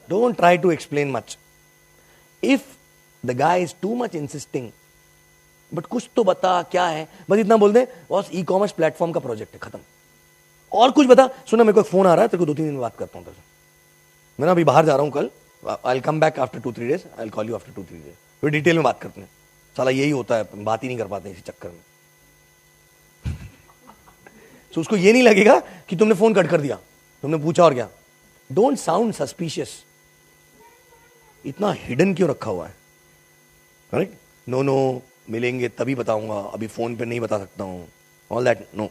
Don't try to explain much. If the guy is too much insisting, but कुछ तो बता क्या है, बस इतना बोल दे, बॉस ई-कॉमर्स प्लेटफॉर्म का प्रोजेक्ट है, खत्म. और कुछ बता, सुना मेरे को एक फोन आ रहा है, तेरे को 2-3 दिन में बात करता हूँ तेरे से, मैं ना अभी बाहर जा रहा हूँ कल, I will come back after 2-3 days, I will call you after 2-3 days, फिर डिटेल में बात करते हैं। साला यही होता है, बात ही नहीं कर पाते इसी चक्कर में। तो उसको ये नहीं लगेगा कि तुमने फोन कट कर दिया, तुमने पूछा और क्या। डोंट साउंड सस्पिशियस, इतना हिडन क्यों रखा हुआ है, करेक्ट? नो नो, मिलेंगे तभी बताऊंगा, अभी फोन पे नहीं बता सकता हूं, all that no.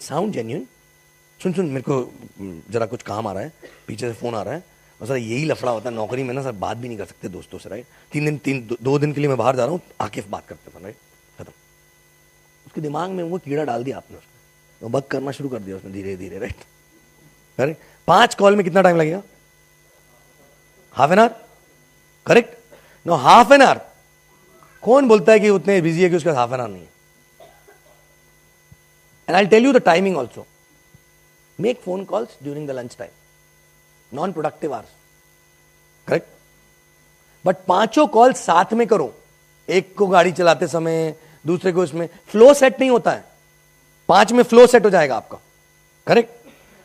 Sound genuine. सुन सुन, मेरे को जरा कुछ काम आ रहा है, पीछे से फोन आ रहा है, और सर यही लफड़ा होता है नौकरी में ना सर, बात भी नहीं कर सकते दोस्तों से, राइट? 2 दिन के लिए मैं बाहर जा रहा हूँ, आके बात करते हैं, राइट? खत्म। उसके दिमाग में वो कीड़ा डाल दिया आपने, उसने वो बक करना शुरू कर दिया उसने धीरे धीरे, राइट? अरे 5 कॉल में कितना टाइम लगेगा? Half an hour, correct? No, half an hour. कौन बोलता है कि उतने बिजी है कि उसका हाफ एन आवर नहीं है? And I tell you the timing also, make phone calls during the lunch time, non productive hours, correct? But 5 call साथ में करो, एक को गाड़ी चलाते समय, दूसरे को इसमें। फ्लो सेट नहीं होता है, 5 में फ्लो सेट हो जाएगा आपका, correct?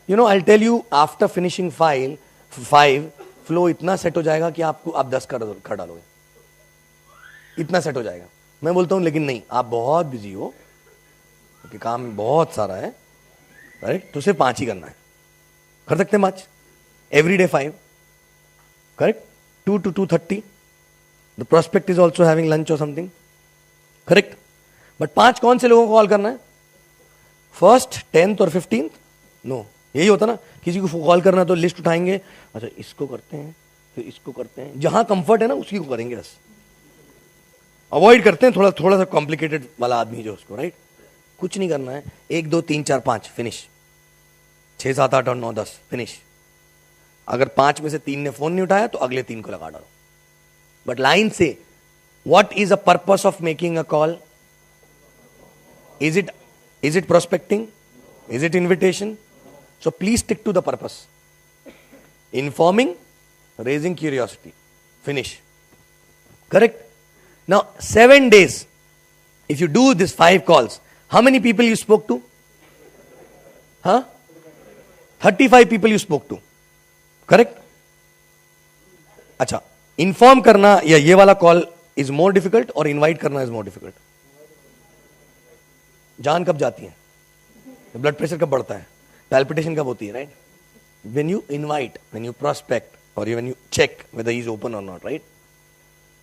You know, I tell you, after finishing 5 flow इतना सेट हो जाएगा कि आप 10 कर डालोगे, इतना सेट हो जाएगा। मैं बोलता हूं लेकिन नहीं, आप बहुत बिजी हो, क्योंकि काम बहुत सारा है, करेक्ट? तो सिर्फ 5 ही करना है। कर सकते हैं 5 every day, 5, correct? 2 to 2:30, the prospect is also having lunch और समथिंग, करेक्ट? बट 5 कौन से लोगों को कॉल करना है? 1st, 10th और 15th? नो, यही होता ना, किसी को कॉल करना है तो लिस्ट उठाएंगे, अच्छा इसको करते हैं, फिर इसको करते हैं, जहां कंफर्ट है ना उसी को करेंगे, बस अवॉइड करते हैं थोड़ा सा कॉम्प्लिकेटेड वाला आदमी जो उसको, राइट? कुछ नहीं करना है, 1 2 3 4 5 फिनिश, 6 7 8 और 9 10 फिनिश। अगर 5 में से 3 ने फोन नहीं उठाया तो अगले 3 को लगा डालो। बट लाइन से, what is a purpose of making a call? Is it prospecting? Is it invitation? So please stick to the purpose. Informing, raising curiosity. Finish. Correct? Now 7 days, if you do this 5 calls, how many people you spoke to? 35 people you spoke to. Correct? अच्छा, inform करना या ये वाला call is more difficult और invite करना is more difficult? जान कब जाती है? ब्लड प्रेशर कब बढ़ता है? पैल्पिटेशन कब होती है, right? When you invite, when you prospect, or when you check whether he is open or not, right?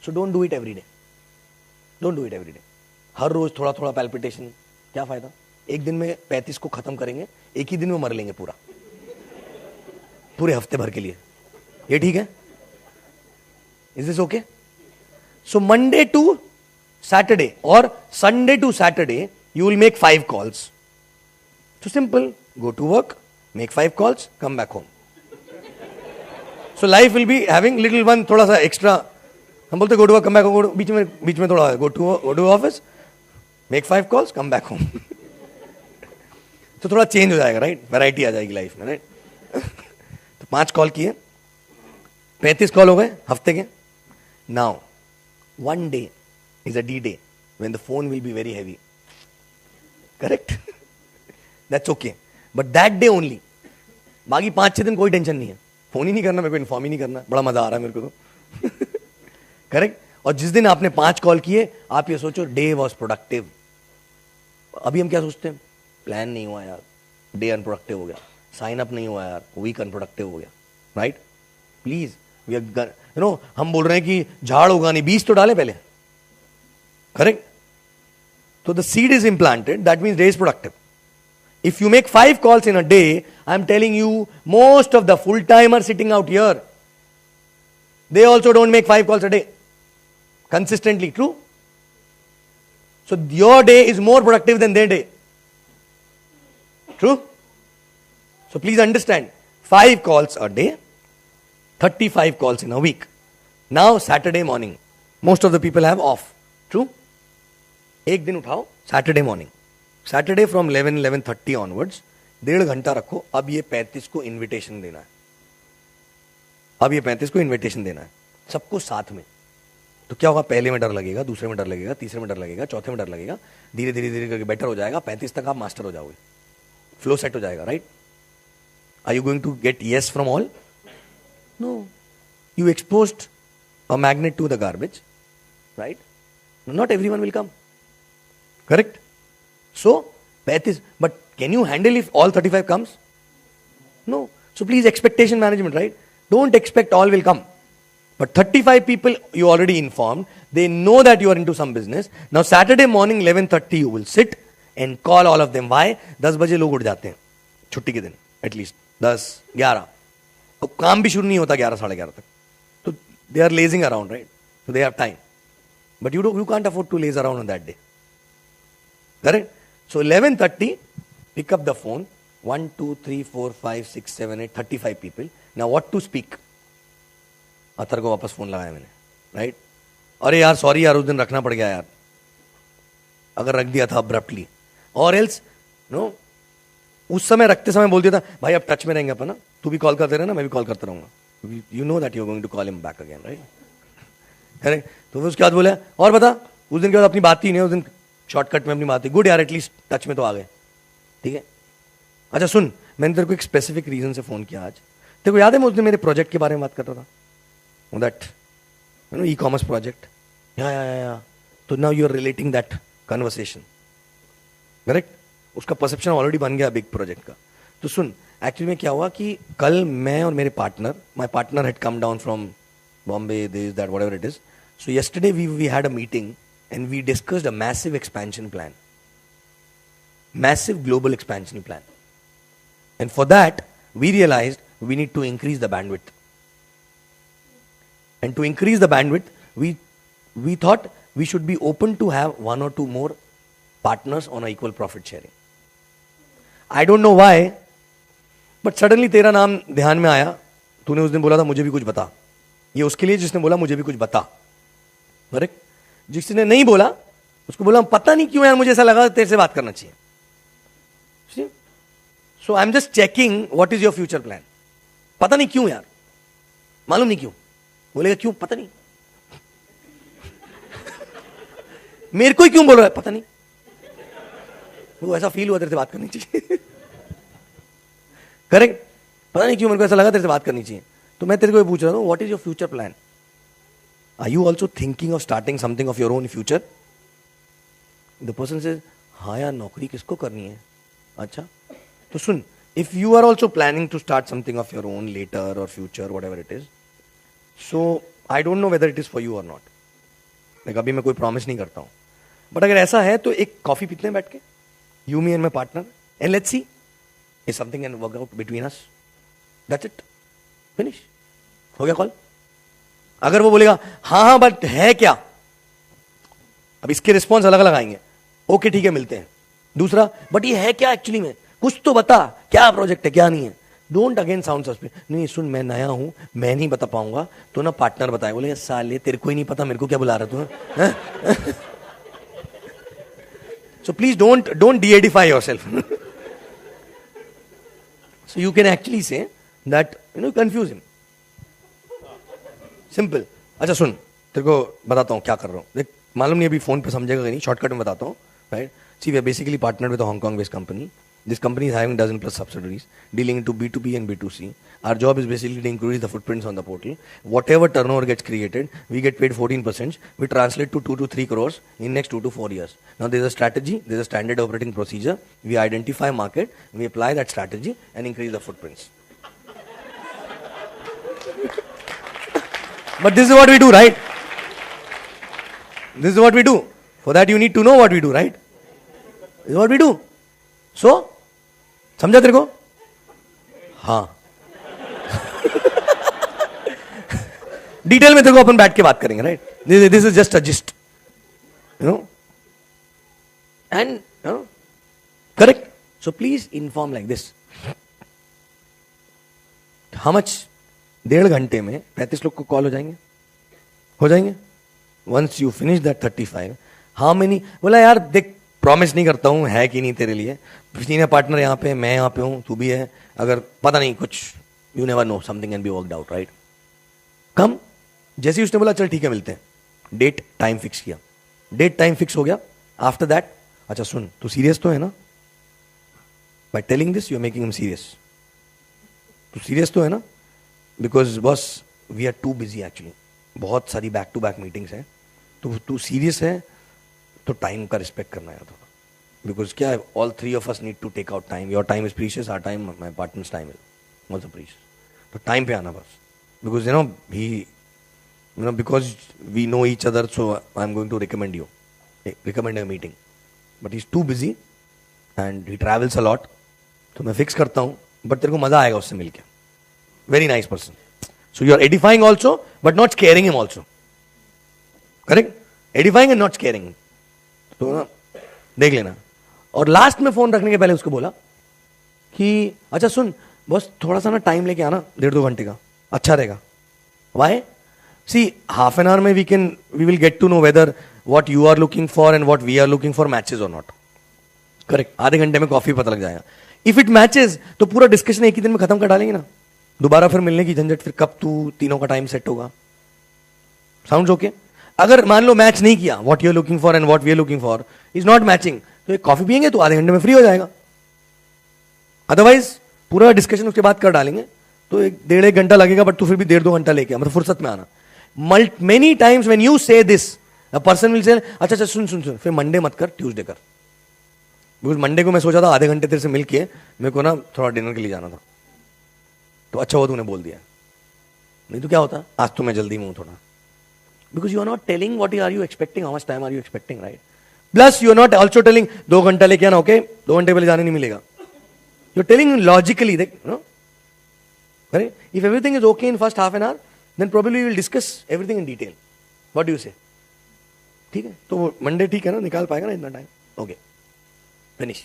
So don't do it every day. Don't do it every day. हर रोज थोड़ा थोड़ा palpitation, क्या फायदा? एक दिन में 35 को खत्म करेंगे, एक ही दिन में मर लेंगे पूरे हफ्ते भर के लिए। ये ठीक है? Is this okay? So Monday to Saturday or Sunday to Saturday, you will make 5 calls. So simple. Go to work, make 5 calls, come back home. So life will be having little one, थोड़ा सा extra. हम बोलते go to work, come back home, बीच में थोड़ा go to office, make 5 calls, come back home. तो थोड़ा change हो जाएगा, राइट? वैरायटी आ जाएगी लाइफ में, राइट? तो 5 कॉल किए, 35 कॉल हो गए हफ्ते के। Now 1 day is a D-day when the phone will be very heavy. Correct? That's okay. But that day only. बाकी 5-6 दिन कोई टेंशन नहीं है, फोन ही नहीं करना, मेरे को इन्फॉर्म ही नहीं करना, बड़ा मजा आ रहा है मेरे को तो। करेक्ट? और जिस दिन आपने 5 कॉल किए, आप ये सोचो डे वॉज प्रोडक्टिव। अभी हम क्या सोचते हैं? प्लान नहीं हुआ यार, डे अनप्रोडक्टिव हो गया, साइन अप नहीं हुआ यार, वीक अनप्रोडक्टिव हो गया, right? Please, we are, you know, हम बोल रहे हैं कि झाड़ होगा नहीं, बीज तो डाले पहले, करेक्ट? तो the seed is implanted, that means day is productive. If you make 5 calls in a day, I'm telling you, most of the full-timers sitting out here, they also don't make 5 calls a day consistently. True? So your day is more productive than their day. True? So please understand, 5 calls a day, 35 calls in a week. Now Saturday morning, most of the people have off. True? एक दिन उठाओ Saturday morning. Saturday from 11-11:30 onwards 1.5 घंटा रखो। अब ये 35 को invitation देना है, अब ये 35 को इन्विटेशन देना है सबको साथ में। तो क्या होगा? पहले में डर लगेगा, दूसरे में डर लगेगा, तीसरे में डर लगेगा, चौथे में डर लगेगा, धीरे धीरे धीरे करके बेटर हो जाएगा, 35 तक आप मास्टर हो जाओगे। फ्लो सेट हो जाएगा, right? Are you going to get yes from all? No. You exposed a magnet to the garbage, right? Not everyone will come. Correct? So, but can you handle if all 35 comes? No. So please, expectation management, right? Don't expect all will come. But 35 people you already informed, they know that you are into some business. Now Saturday morning 11:30 you will sit and call all of them. Why? 10 बजे लोग उठ जाते हैं छुट्टी के दिन, at least 10, 11. अब काम भी शुरू नहीं होता 11, 11:30 तक. So they are lazing around, right? So they have time. But you can't afford to laze around on that day. Correct? So 11:30, pick up the phone. 1, 2, 3, 4, 5, 6, 7, 8, 35 people. Now what to speak? Athar को वापस phone लगाया मैंने, right? अरे यार sorry यार, उस दिन रखना पड़ गया यार, अगर रख दिया था अब्रप्टली, और एल्स नो उस समय रखते समय बोल दिया था भाई अब टच में रहेंगे अपन ना, तू भी कॉल करते रहे ना, मैं भी कॉल करता रहूंगा. You know that you're going to call him back again, right? Correct? तो उसके बाद बोला और बता, उस दिन के बाद अपनी बात ही नहीं, उस दिन शॉर्टकट में अपनी बात ही. गुड यार, एटलीस्ट टच में तो आ गए, ठीक है. अच्छा सुन, मैंने तेरे को एक स्पेसिफिक रीजन से फोन किया आज. तेरे को याद है मैं उस दिन मेरे प्रोजेक्ट के बारे में बात कर रहा था, that you know e-commerce project. या तो now you are relating that conversation, correct? उसका परसेप्शन ऑलरेडी बन गया बिग प्रोजेक्ट का. तो सुन, एक्चुअली में क्या हुआ कि कल मैं और मेरे partner, my partner had come down from Bombay, this that whatever it is. So yesterday we had a meeting and we discussed a massive expansion plan, massive global expansion plan. And for that we realized we need to increase the bandwidth. And to increase the bandwidth, we thought we should be open to have one or two more partners on a equal profit sharing. I don't know why, but suddenly तेरा नाम ध्यान में आया. तूने उस दिन बोला था मुझे भी कुछ बता. ये उसके लिए जिसने बोला मुझे भी कुछ बता, करेक्ट? जिसने नहीं बोला उसको बोला पता नहीं क्यों यार, मुझे ऐसा लगा तेरे से बात करना चाहिए. So I am just checking what is your future plan. पता नहीं क्यों यार, मालूम नहीं क्यों. बोलेगा क्यों, पता नहीं. मेरे को ही क्यों बोल रहा है, पता नहीं. वो ऐसा फील हुआ तेरे से बात करनी चाहिए. करेक्ट? पता नहीं क्यों मेरे को ऐसा लगा तेरे से बात करनी चाहिए. तो मैं तेरे को पूछ रहा हूँ, what is your future plan? Are you also thinking of starting something of your own future? The person says हाँ यार, नौकरी किसको करनी है. अच्छा तो सुन, if you are also planning to start something of your own later और future whatever it is, so I don't know whether it is for you और नॉट. लाइक अभी मैं कोई प्रॉमिस नहीं करता हूं, बट अगर ऐसा है तो एक कॉफी पीते हैं बैठ के, you me and my partner, and let's see if something can work out between us. That's it. Finish. हो गया कॉल. अगर वो बोलेगा हाँ बट है क्या, अब इसके रिस्पॉन्स अलग अलग आएंगे. ओके ठीक है, मिलते हैं. दूसरा, बट ये है क्या एक्चुअली में, कुछ तो बता, क्या प्रोजेक्ट है क्या नहीं है. Don't again sound suspense. नहीं सुन, मैं नया हूं, मैं नहीं बता पाऊंगा, तो ना पार्टनर बताए. बोले साले तेरे को ही नहीं पता, मेरे को क्या बुला रहा तू. सो please don't de-edify yourself. So you can actually say that, you know, confuse him. Simple. अच्छा सुन, तेरे को बताता हूँ क्या कर रहा हूँ. देख, मालूम नहीं अभी फोन पे समझेगा नहीं, शॉर्टकट में बताता हूँ. Right? See, we are basically partnered with a Hong Kong based company. This company is having dozen plus subsidiaries dealing into B2B and B2C. Our job is basically to increase the footprints on the portal. Whatever turnover gets created, we get paid 14%. We translate to 2 to 3 crores in next 2 to 4 years. Now there is a strategy, there is a standard operating procedure. We identify market, we apply that strategy and increase the footprints. But this is what we do, right? This is what we do. For that you need to know what we do, right? This is what we do. So, समझा तेरे को? हाँ. Detail में तेरे को अपन बैठ के बात करेंगे, right? This is just a gist, you know, and you know, correct? So please inform like this. How much? 1.5 घंटे में 35 लोग को कॉल हो जाएंगे. Once you finish that 35, how many? बोला यार देख, प्रॉमिस नहीं करता हूं है कि नहीं तेरे लिए. सीनियर पार्टनर यहाँ पे, मैं यहाँ पे हूं, तू भी है. अगर पता नहीं कुछ, you never know, something can be worked out, right? Come. जैसे ही उसने बोला चल ठीक है मिलते हैं, डेट टाइम फिक्स किया. डेट टाइम फिक्स हो गया. आफ्टर दैट, अच्छा सुन, तू सीरियस तो है ना? By telling this, you are making him serious. तो सीरियस तो है ना, because boss we are too busy actually, बहुत सारी बैक टू बैक मीटिंग्स हैं, तो तू सीरियस है तो टाइम का रिस्पेक्ट करना है थोड़ा, बिकॉज क्या है, all three of us need to take out time. Your time is precious, our time, my partner's time is also precious. तो टाइम पे आना बस, because you know because we know each other, so I am going to recommend a meeting, but he is too busy and he travels a lot. तो मैं fix करता हूँ, but तेरे को मजा आएगा उससे मिलके. Very nice person. So you are edifying also but not scaring him also. Correct? Edifying and not scaring. तो ना देख लेना. और लास्ट में फोन रखने के पहले उसको बोला कि अच्छा सुन बस, थोड़ा सा ना टाइम लेके आना, 1.5-2 घंटे का, अच्छा रहेगा. Why? See half an hour में we will get to know whether what you are looking for and what we are looking for matches और नॉट. करेक्ट? आधे घंटे में कॉफी पता लग जाएगा. इफ इट मैचेस तो पूरा डिस्कशन एक ही दिन में खत्म कर डालेंगे ना, दोबारा फिर मिलने की झंझट, फिर कब तू तीनों का टाइम सेट होगा. Sounds okay? अगर मान लो मैच नहीं किया, what you are looking for and what we are looking for is not matching, तो एक कॉफी पियेंगे तो आधे घंटे में फ्री हो जाएगा. अदरवाइज पूरा डिस्कशन उसके बाद कर डालेंगे तो 1.5-1 घंटा लगेगा, बट तू फिर भी 1.5-2 घंटा लेके मतलब फुर्सत में आना. मेनी टाइम्स व्हेन यू से this, a person will say अच्छा सुन, फिर मंडे मत कर, ट्यूसडे कर. बिकॉज मंडे को मैं सोचा था आधे घंटे तेरे से मिलके मेरे को ना थोड़ा डिनर के लिए जाना था, तो अच्छा हुआ तूने बोल दिया, नहीं तो क्या होता, आज तो मैं जल्दी में हूं थोड़ा. Because you are not telling what are you expecting, how much time are you expecting, right? Plus you are not also telling 2 घंटा लेके आना, ओके 2 घंटे पहले जाने नहीं मिलेगा. यू आर टेलिंग लॉजिकली, देख no, if everything is okay in first half an hour, then probably we will discuss everything in detail. What do you say? ठीक है, तो मंडे ठीक है ना, निकाल पाएगा ना इतना time? Okay, finish.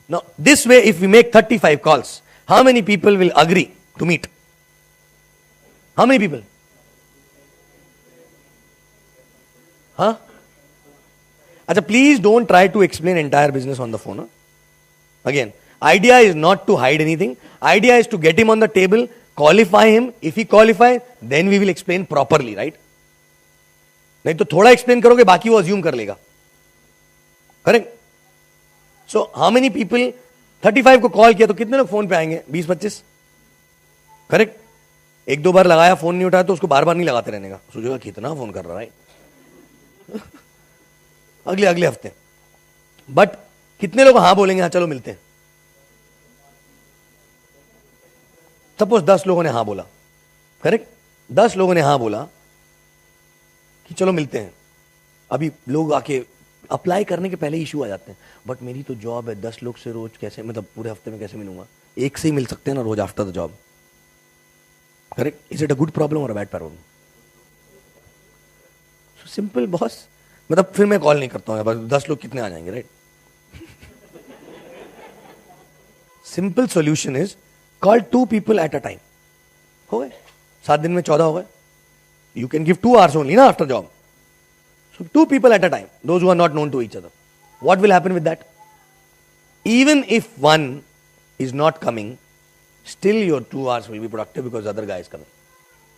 Now, this way, if we make 35 calls, how many people will agree to meet? How many people? Huh? Acha, please don't try to explain entire business on the phone. Huh? Again, idea is not to hide anything. Idea is to get him on the table, qualify him. If he qualifies, then we will explain properly, right? नहीं तो थोड़ा explain करोगे, बाकी वो assume कर लेगा. Correct? So how many people, 35 को call किया तो कितने लोग फोन पे आएंगे? 20-25. करेक्ट? 1-2 बार लगाया, फोन नहीं उठाया, तो उसको बार बार नहीं लगाते रहने का. सोचेगा कितना फोन कर रहा है अगले हफ्ते. बट कितने लोग हाँ बोलेंगे, हाँ चलो मिलते हैं? सपोज 10 लोगों ने हाँ बोला. करेक्ट? 10 लोगों ने हाँ बोला कि चलो मिलते हैं. अभी लोग आके अप्लाई करने के पहले इशू आ जाते हैं, बट मेरी तो जॉब है, 10 लोग से रोज कैसे, मतलब पूरे हफ्ते में कैसे मिलूंगा? एक से ही मिल सकते हैं ना रोज after the job. Correct? Is it a good problem और a bad problem? So simple boss, मतलब फिर मैं कॉल नहीं करता हूं, बस 10 लोग कितने आ जाएंगे, right? Simple solution is call 2 people at a time. हो गए 7 दिन में 14 हो गए. You can give 2 hours only ना after job. So 2 people at a time, those who are not known to each other. What will happen with that? Even if one is not coming, still your 2 hours will be productive because the other guy is coming.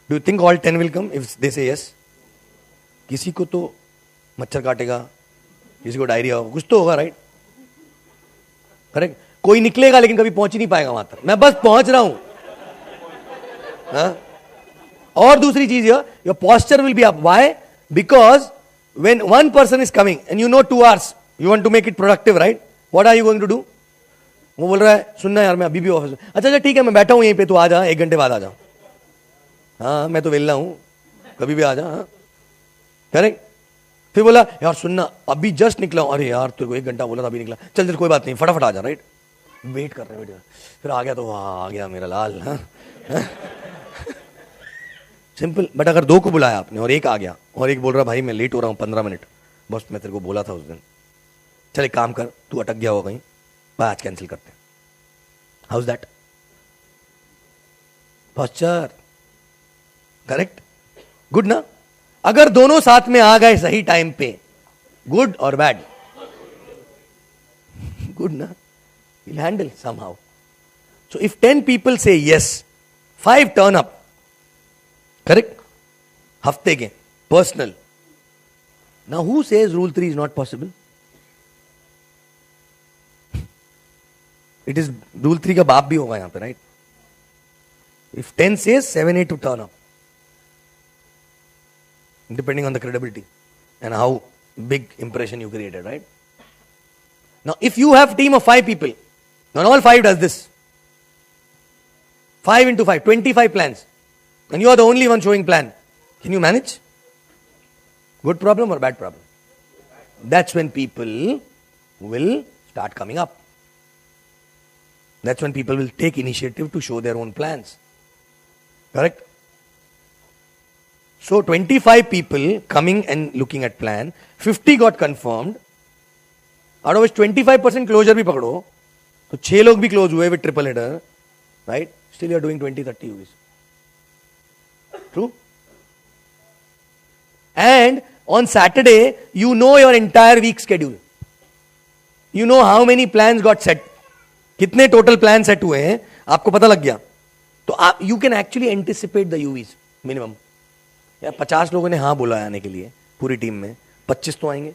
Do you think all 10 will come if they say yes? किसी को तो मच्छर काटेगा, किसी को diarrhoea होगा, कुछ तो होगा, राइट? करेक्ट? कोई निकलेगा लेकिन कभी पहुंच ही नहीं पाएगा वहां तक. मैं बस पहुंच रहा हूं. और दूसरी चीज, your posture will be up. Why? Because when one person is coming and you know 2 hours, you want to make it productive, right? What are you going to do? वो बोल रहा है सुनना यार, मैं अभी भी ऑफिस में. अच्छा ठीक है, मैं बैठा हूं यहीं पे, तू आ जा, 1 घंटे बाद आ जा. हाँ मैं तो वेला हूं, कभी भी आ जा. हाँ करेक्ट? फिर बोला यार सुनना, अभी जस्ट निकला हूं. अरे यार तेरे को 1 घंटा बोला था, अभी निकला. चल कोई बात नहीं, फटाफट आ जा, राइट? वेट कर रहे हैं. फिर आ गया तो आ गया मेरा लाल. सिंपल. बट अगर 2 को बुलाया आपने और 1 आ गया और 1 बोल रहा भाई मैं लेट हो रहा हूं 15 मिनट, बस मैं तेरे को बोला था उस दिन, चल एक काम कर, तू अटक गया होगा कहीं, भाई आज कैंसिल करते हैं. How is that? Posture. Correct? Good ना? अगर दोनों साथ में आ गए सही टाइम पे, गुड और बैड? गुड ना? Will handle somehow. So if 10 people से यस, 5 टर्न अप. करेक्ट? हफ्ते के personal. Now who says rule 3 is not possible? It is rule 3 का बाप भी होगा यहाँ पे, right? If 10 says, 7, 8 to turn up. Depending on the credibility and how big impression you created, right? Now, if you have team of 5 people, and all 5 does this, 5 into 5, 25 plans, and you are the only one showing plan, can you manage? Good problem or bad problem? That's when people will start coming up. That's when people will take initiative to show their own plans. Correct? So 25 people coming and looking at plan, 50 got confirmed. Out of which 25% closure भी पकड़ो, तो 6 लोग भी close हुए with triple header, right? Still you are doing 20-30 UVs. True? And on Saturday, you know your entire week schedule. You know how many plans got set. कितने total plans set हुए हैं, आपको पता लग गया. तो you can actually anticipate the UVs minimum. यार 50 लोगों ने हाँ बोला आने के लिए पूरी टीम में, 25 तो आएंगे,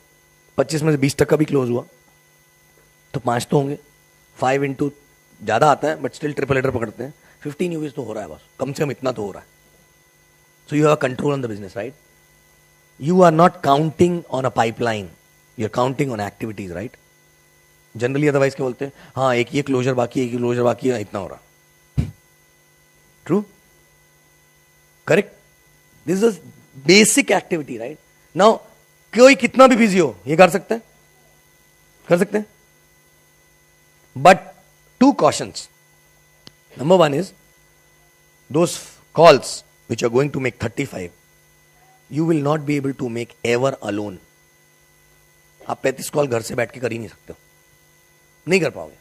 25 में से 20 तक का भी क्लोज हुआ तो 5 तो होंगे. 5 into ज्यादा आता है बट स्टिल ट्रिपल हेडर पकड़ते हैं. 15 यूवीज तो हो रहा है बस, कम से कम इतना तो हो रहा है. So you have control on the business, right? You are not counting on a pipeline, you are counting on activities, right? Generally otherwise क्या बोलते हैं, हाँ एक ये क्लोजर बाकी है, एक क्लोजर बाकी है, इतना हो रहा. True? Correct? This is basic activity, right? Now कोई कितना भी बिजी हो ये कर सकते हैं, कर सकते हैं. But 2 cautions. Number 1 is those calls which are going to make 35, you will not be able to make ever alone. आप 35 कॉल घर से बैठ के कर ही नहीं सकते हो, नहीं कर पाओगे.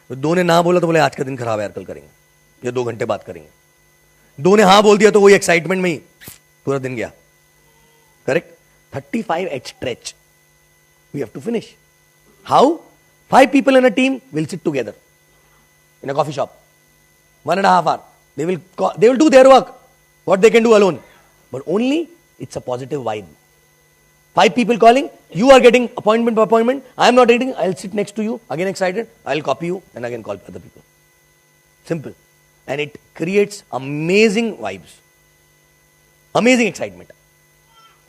तो 2 ने ना बोला तो बोले आज का दिन खराब है यार, कल करेंगे या 2 घंटे बात करेंगे. 2 ने हाँ बोल दिया तो वही एक्साइटमेंट में ही पूरा दिन गया. Correct? 35 at stretch we have to finish. How? 5 people in a team will sit together in a coffee shop 1.5 hours. They will do their work what they can do alone, but only it's a positive vibe. 5 people calling, you are getting appointment by appointment, I am not reading, I'll sit next to you, again excited, I'll copy you and again call other people. Simple. And it creates amazing vibes, amazing excitement.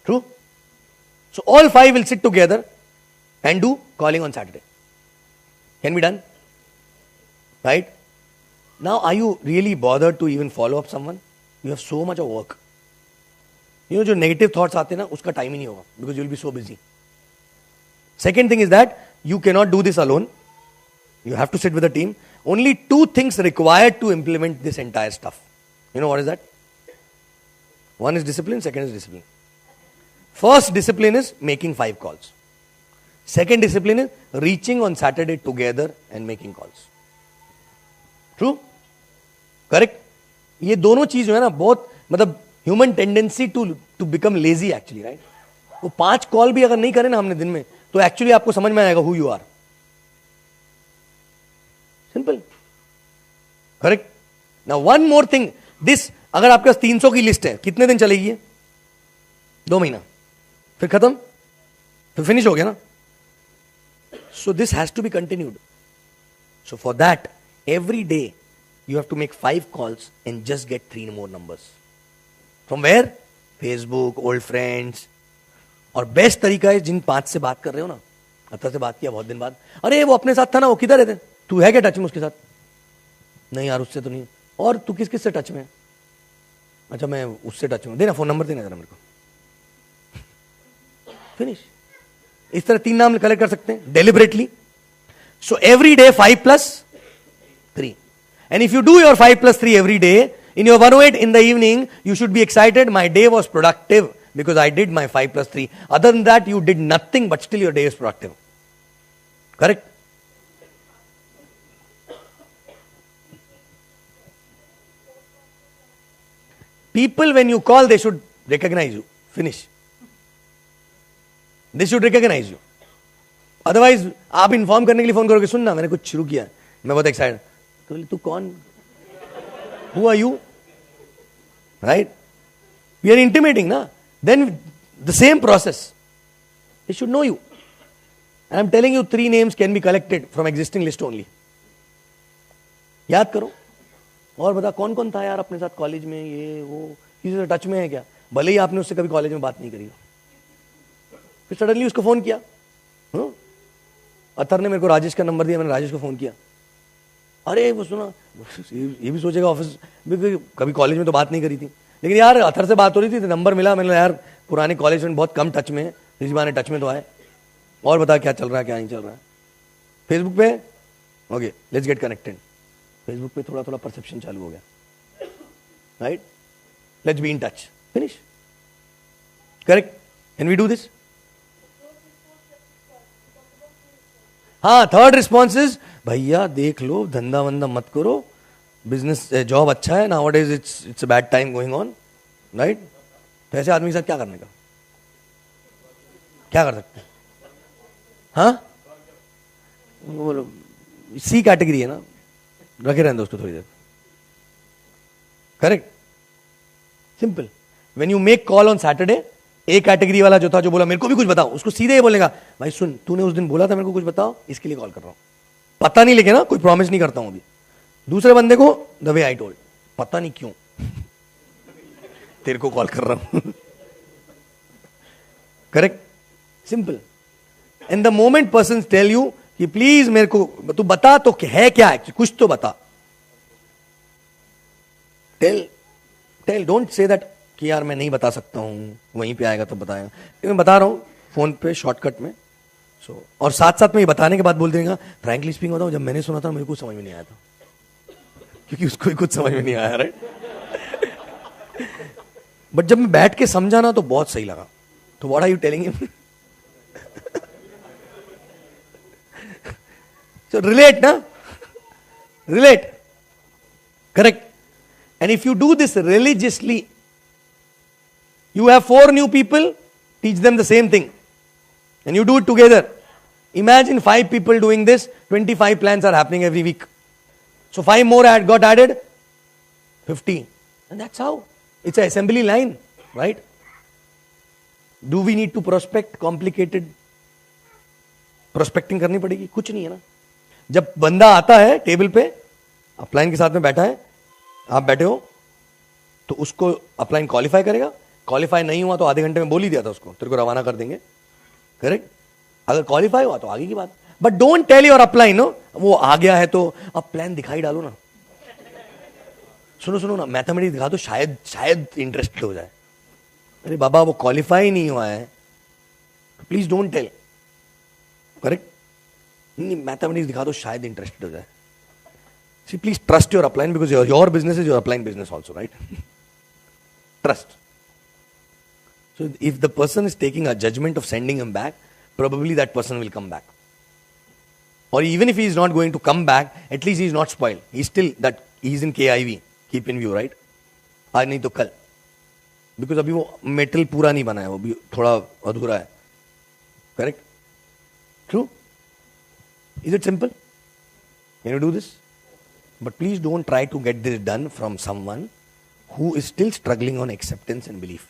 True? So all 5 will sit together and do calling on Saturday. Can be done, right? Now, are you really bothered to even follow up someone? You have so much of work. You know, जो negative thoughts आते हैं ना, उसका time ही नहीं होगा, because you will be so busy. Second thing is that you cannot do this alone. You have to sit with a team. Only 2 things required to implement this entire stuff. You know what is that? One is discipline, second is discipline. First discipline is making 5 calls. Second discipline is reaching on Saturday together and making calls. True? Correct? ये दोनों चीज जो है ना बहुत मतलब human tendency to become lazy actually, right? वो 5 call भी अगर नहीं करें ना हमने दिन में तो एक्चुअली आपको समझ में आएगा who you are. Simple. Correct? Now one more thing, this अगर आपके पास 300 की लिस्ट है, कितने दिन चलेगी? 2 महीना, फिर खत्म, फिर फिनिश हो गया ना. So this has to be continued. So for that, every day you have to make 5 calls and just get 3 more numbers. From where? Facebook, old friends. और बेस्ट तरीका है जिन 5 से बात कर रहे हो ना, अतर से बात किया बहुत दिन बाद, अरे वो अपने साथ था ना, वो किधर है? तू है क्या टच में उसके साथ? नहीं यार उससे तो नहीं. और तू किस किस से टच में? अच्छा मैं उससे टच में, देना फोन नंबर, देना जरा मेरे को. फिनिश. इस तरह 3 नाम कलेक्ट कर सकते हैं deliberately. So every day 5 + 3. And if you do your 5 + 3 every day, in your 108 in the evening, you should be excited. My day was productive because I did my 5 + 3. Other than that, you did nothing, but still your day is productive. Correct? People, when you call, they should recognize you. Finish. They should recognize you. Otherwise, आप inform करने के लिए phone करोगे, सुनना मैंने कुछ शुरू किया, मैं बहुत एक्साइटेड. तो तू कौन? Who are you? Right? We are intimating, na? Then the same process. They should know you. And I'm telling you, 3 names can be collected from existing list only. याद करो और बता कौन कौन था यार अपने साथ कॉलेज में, ये वो, किसी से टच में है क्या, भले ही आपने उससे कभी कॉलेज में बात नहीं करी हो। फिर सडनली उसको फोन किया, अतर ने मेरे को राजेश का नंबर दिया, मैंने राजेश को फोन किया, अरे वो सुना, ये भी सोचेगा ऑफिस कभी कॉलेज में तो बात नहीं करी थी, लेकिन यार अतर से बात हो रही थी तो नंबर मिला, मैंने यार पुराने कॉलेज में बहुत कम टच में है, इस बार टच में तो आए, और बता क्या चल रहा है क्या नहीं चल रहा है। फेसबुक पे okay let's get connected, Facebook पे थोड़ा थोड़ा परसेप्शन चालू हो गया, right, let's be in touch, finish, correct, can we do this. हाँ, थर्ड रिस्पॉन्स इज भैया देख लो धंधा वंदा मत करो, बिजनेस जॉब अच्छा है, nowadays it's a bad time going on, right. तो ऐसे आदमी के साथ क्या करने का, क्या कर सकते हैं, हाँ बोलो, सी कैटेगरी है ना, रखे रहने दो उसको थोड़ी देर, correct, simple. When you make call on Saturday, एक कैटेगरी वाला जो था जो बोला मेरे को भी कुछ बताओ, उसको सीधे ये बोलेगा भाई सुन तूने उस दिन बोला था मेरे को कुछ बताओ, इसके लिए कॉल कर रहा हूं, पता नहीं लेके ना, कोई प्रॉमिस नहीं करता हूं अभी। दूसरे बंदे को द वे आई टोल्ड, पता नहीं क्यों तेरे को कॉल कर रहा हूं correct, simple. And the moment person tell you कि प्लीज मेरे को तू बता तो है क्या है, कुछ तो बता, टेल डोंट से दैट कि यार मैं नहीं बता सकता हूं, वहीं पे आएगा तो बताएगा, मैं बता रहा हूं फोन पे शॉर्टकट में। सो और साथ साथ में ये बताने के बाद बोल देगा फ्रैंकली स्पीकिंग बताऊं, जब मैंने सुना था मेरे को कुछ समझ में नहीं आया था, क्योंकि उसको ही कुछ समझ में नहीं आया, राइट। बट जब मैं बैठ के समझा ना तो बहुत सही लगा, तो what are you telling him, so relate na, relate, correct. And if you do this religiously, you have 4 new people, teach them the same thing and you do it together. Imagine 5 people doing this, 25 plans are happening every week, so 5 more got added, 50, and that's how it's an assembly line, right? Do we need to prospect complicated prospecting करनी पड़ेगी, कुछ नहीं है ना। जब बंदा आता है टेबल पे, अपलाइन के साथ में बैठा है, आप बैठे हो, तो उसको अपलाइन क्वालिफाई करेगा, क्वालिफाई नहीं हुआ तो आधे घंटे में बोल ही दिया था उसको, तेरे को रवाना कर देंगे, करेक्ट। अगर क्वालिफाई हुआ तो आगे की बात, but don't tell your upline no, वो आ गया है तो अब प्लान दिखाई डालो ना, सुनो ना मैथमेटिक्स दिखा दो, शायद इंटरेस्टेड हो जाए। अरे बाबा वो क्वालिफाई नहीं हुआ है, प्लीज डोंट टेल, करेक्ट, नहीं मैथमेटिक्स दिखा दो शायद इंटरेस्टेड हो जाए। See, please trust your upline because your business is your upline business also, right? Trust. So if the person is taking a judgment of sending him back, probably that person will come back. Or even if he is not going to come back, at least he is not spoiled. He's still that he's in KIV. Keep in view, right? आज नहीं तो कल. Because अभी वो metal पूरा नहीं बना है, वो भी थोड़ा अधूरा है. Correct? True? Is it simple? Can you do this? But please don't try to get this done from someone who is still struggling on acceptance and belief.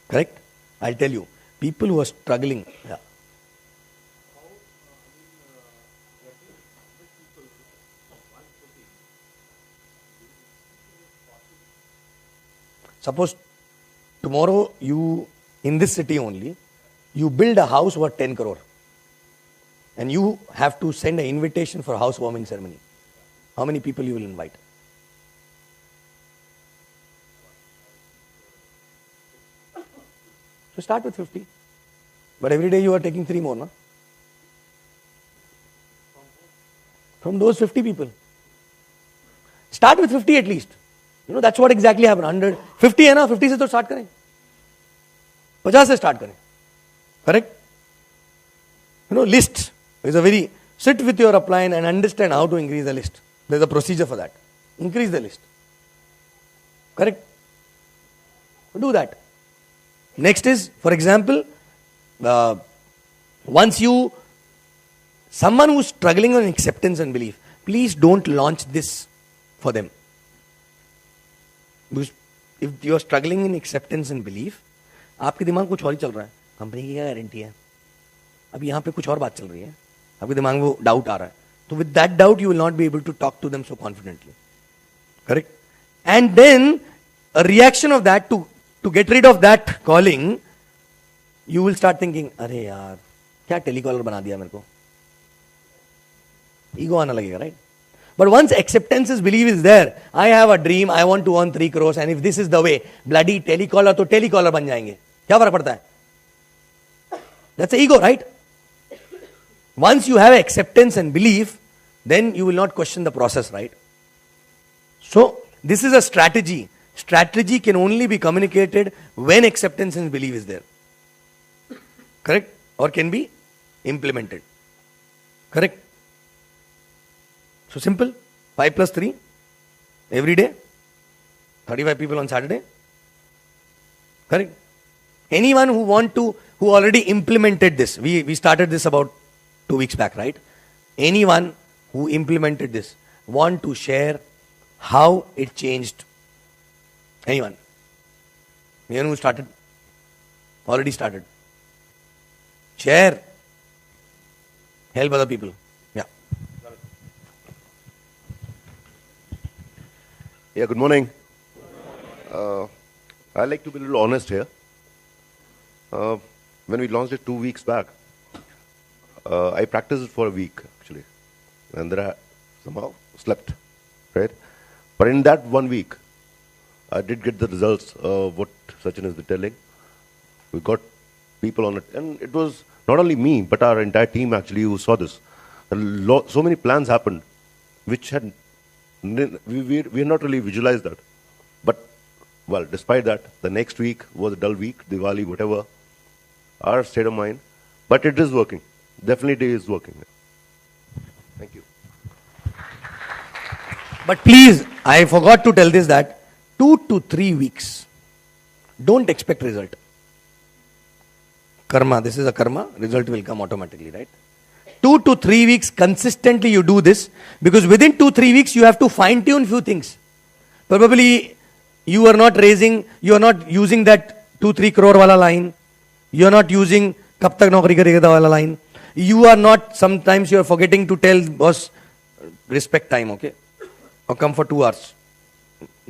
Correct? I'll tell you, people who are struggling. Yeah. Suppose tomorrow you, in this city only, you build a house worth 10 crore. And you have to send an invitation for a housewarming ceremony. How many people you will invite? So start with 50. But every day you are taking 3 more, no? From those 50 people. Start with 50 at least. You know, that's what exactly happened. 100. 50 है ना? 50 से तो start करें. 50 से start करें. Correct? You know, list is a very, sit with your upline and understand how to increase the list. There's a procedure for that. Increase the list. Correct? Do that. Next is, for example, once you, someone who's struggling on acceptance and belief, please don't launch this for them. Because if you're struggling in acceptance and belief, आपके दिमाग कुछ और ही चल रहा है. Company की क्या guarantee है? अब यहाँ पे कुछ और बात चल रही है. आपके दिमाग में वो डाउट आ रहा है. So with that doubt, you will not be able to talk to them so confidently. Correct? And then a reaction of that to get rid of that calling, you will start thinking, अरे यार, क्या telecaller बना दिया मेरे को? Ego आना लगेगा, right? But once acceptance is belief is there, I have a dream, I want to earn 3 crores, and if this is the way, bloody telecaller तो telecaller बन जाएंगे. क्या फर्क पड़ता है? That's the ego, right? Once you have acceptance and belief, then you will not question the process, right? So, this is a strategy. Strategy can only be communicated when acceptance and belief is there. Correct? Or can be implemented. Correct? So simple. 5 plus 3. Every day. 35 people on Saturday. Correct? Anyone who already implemented this. We started this about 2 weeks back, right? Anyone who implemented this want to share how it changed. Anyone? Anyone who started? Already started. Share. Help other people. Yeah. Yeah, good morning. I like to be a little honest here. When we launched it 2 weeks back, I practiced it for a week actually, and then I somehow slept, right? But in that 1 week, I did get the results of what Sachin has been telling. We got people on it, and it was not only me, but our entire team actually who saw this. So many plans happened, which had we had not really visualized that. But well, despite that, the next week was a dull week, Diwali, whatever, our state of mind. But it is working. Definitely is working. Thank you. But please, I forgot to tell this that 2 to 3 weeks, don't expect result. Karma, this is a karma, result will come automatically, right? 2 to 3 weeks consistently you do this, because within 2-3 weeks you have to fine tune few things. Probably you are not using that 2-3 crore wala line. You are not using kab tak naukri karega wala line. Sometimes you are forgetting to tell boss, respect time, okay? Or come for 2 hours.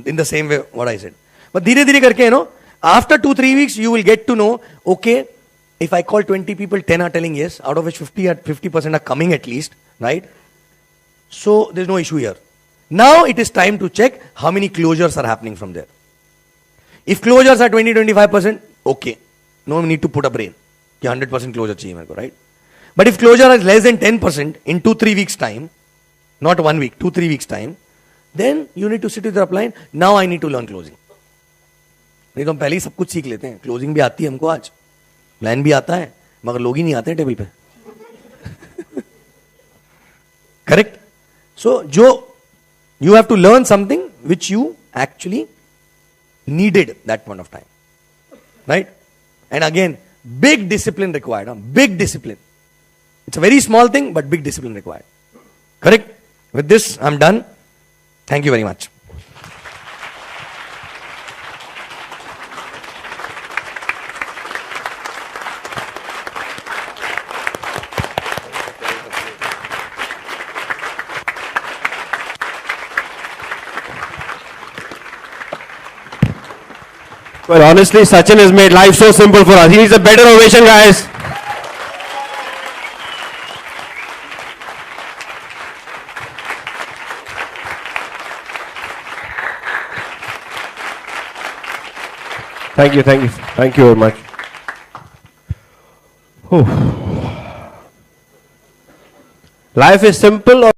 In the same way what I said. But dhire dhire karke, after 2-3 weeks you will get to know, okay, if I call 20 people, 10 are telling yes, out of which 50% are coming at least, right? So there's no issue here. Now it is time to check how many closures are happening from there. If closures are 20-25%, okay. No need to put a brain. 100% closure chahiye mere ko, right? But if closure is less than 10% in 2-3 weeks time, not 1 week, 2-3 weeks time, then you need to sit with your upline. Now I need to learn closing. नहीं तो हम पहले ही सब कुछ सीख लेते हैं. Closing भी आती है हमको आज. Plan भी आता है, मगर लोग ही नहीं आते हैं टेबल पे. Correct? So, you have to learn something which you actually needed that point of time. Right? And again, big discipline required. Big discipline. It's a very small thing, but big discipline required. Correct? With this, I'm done. Thank you very much. Well, honestly, Sachin has made life so simple for us. He needs a better ovation, guys. Thank you very much. Life is simple.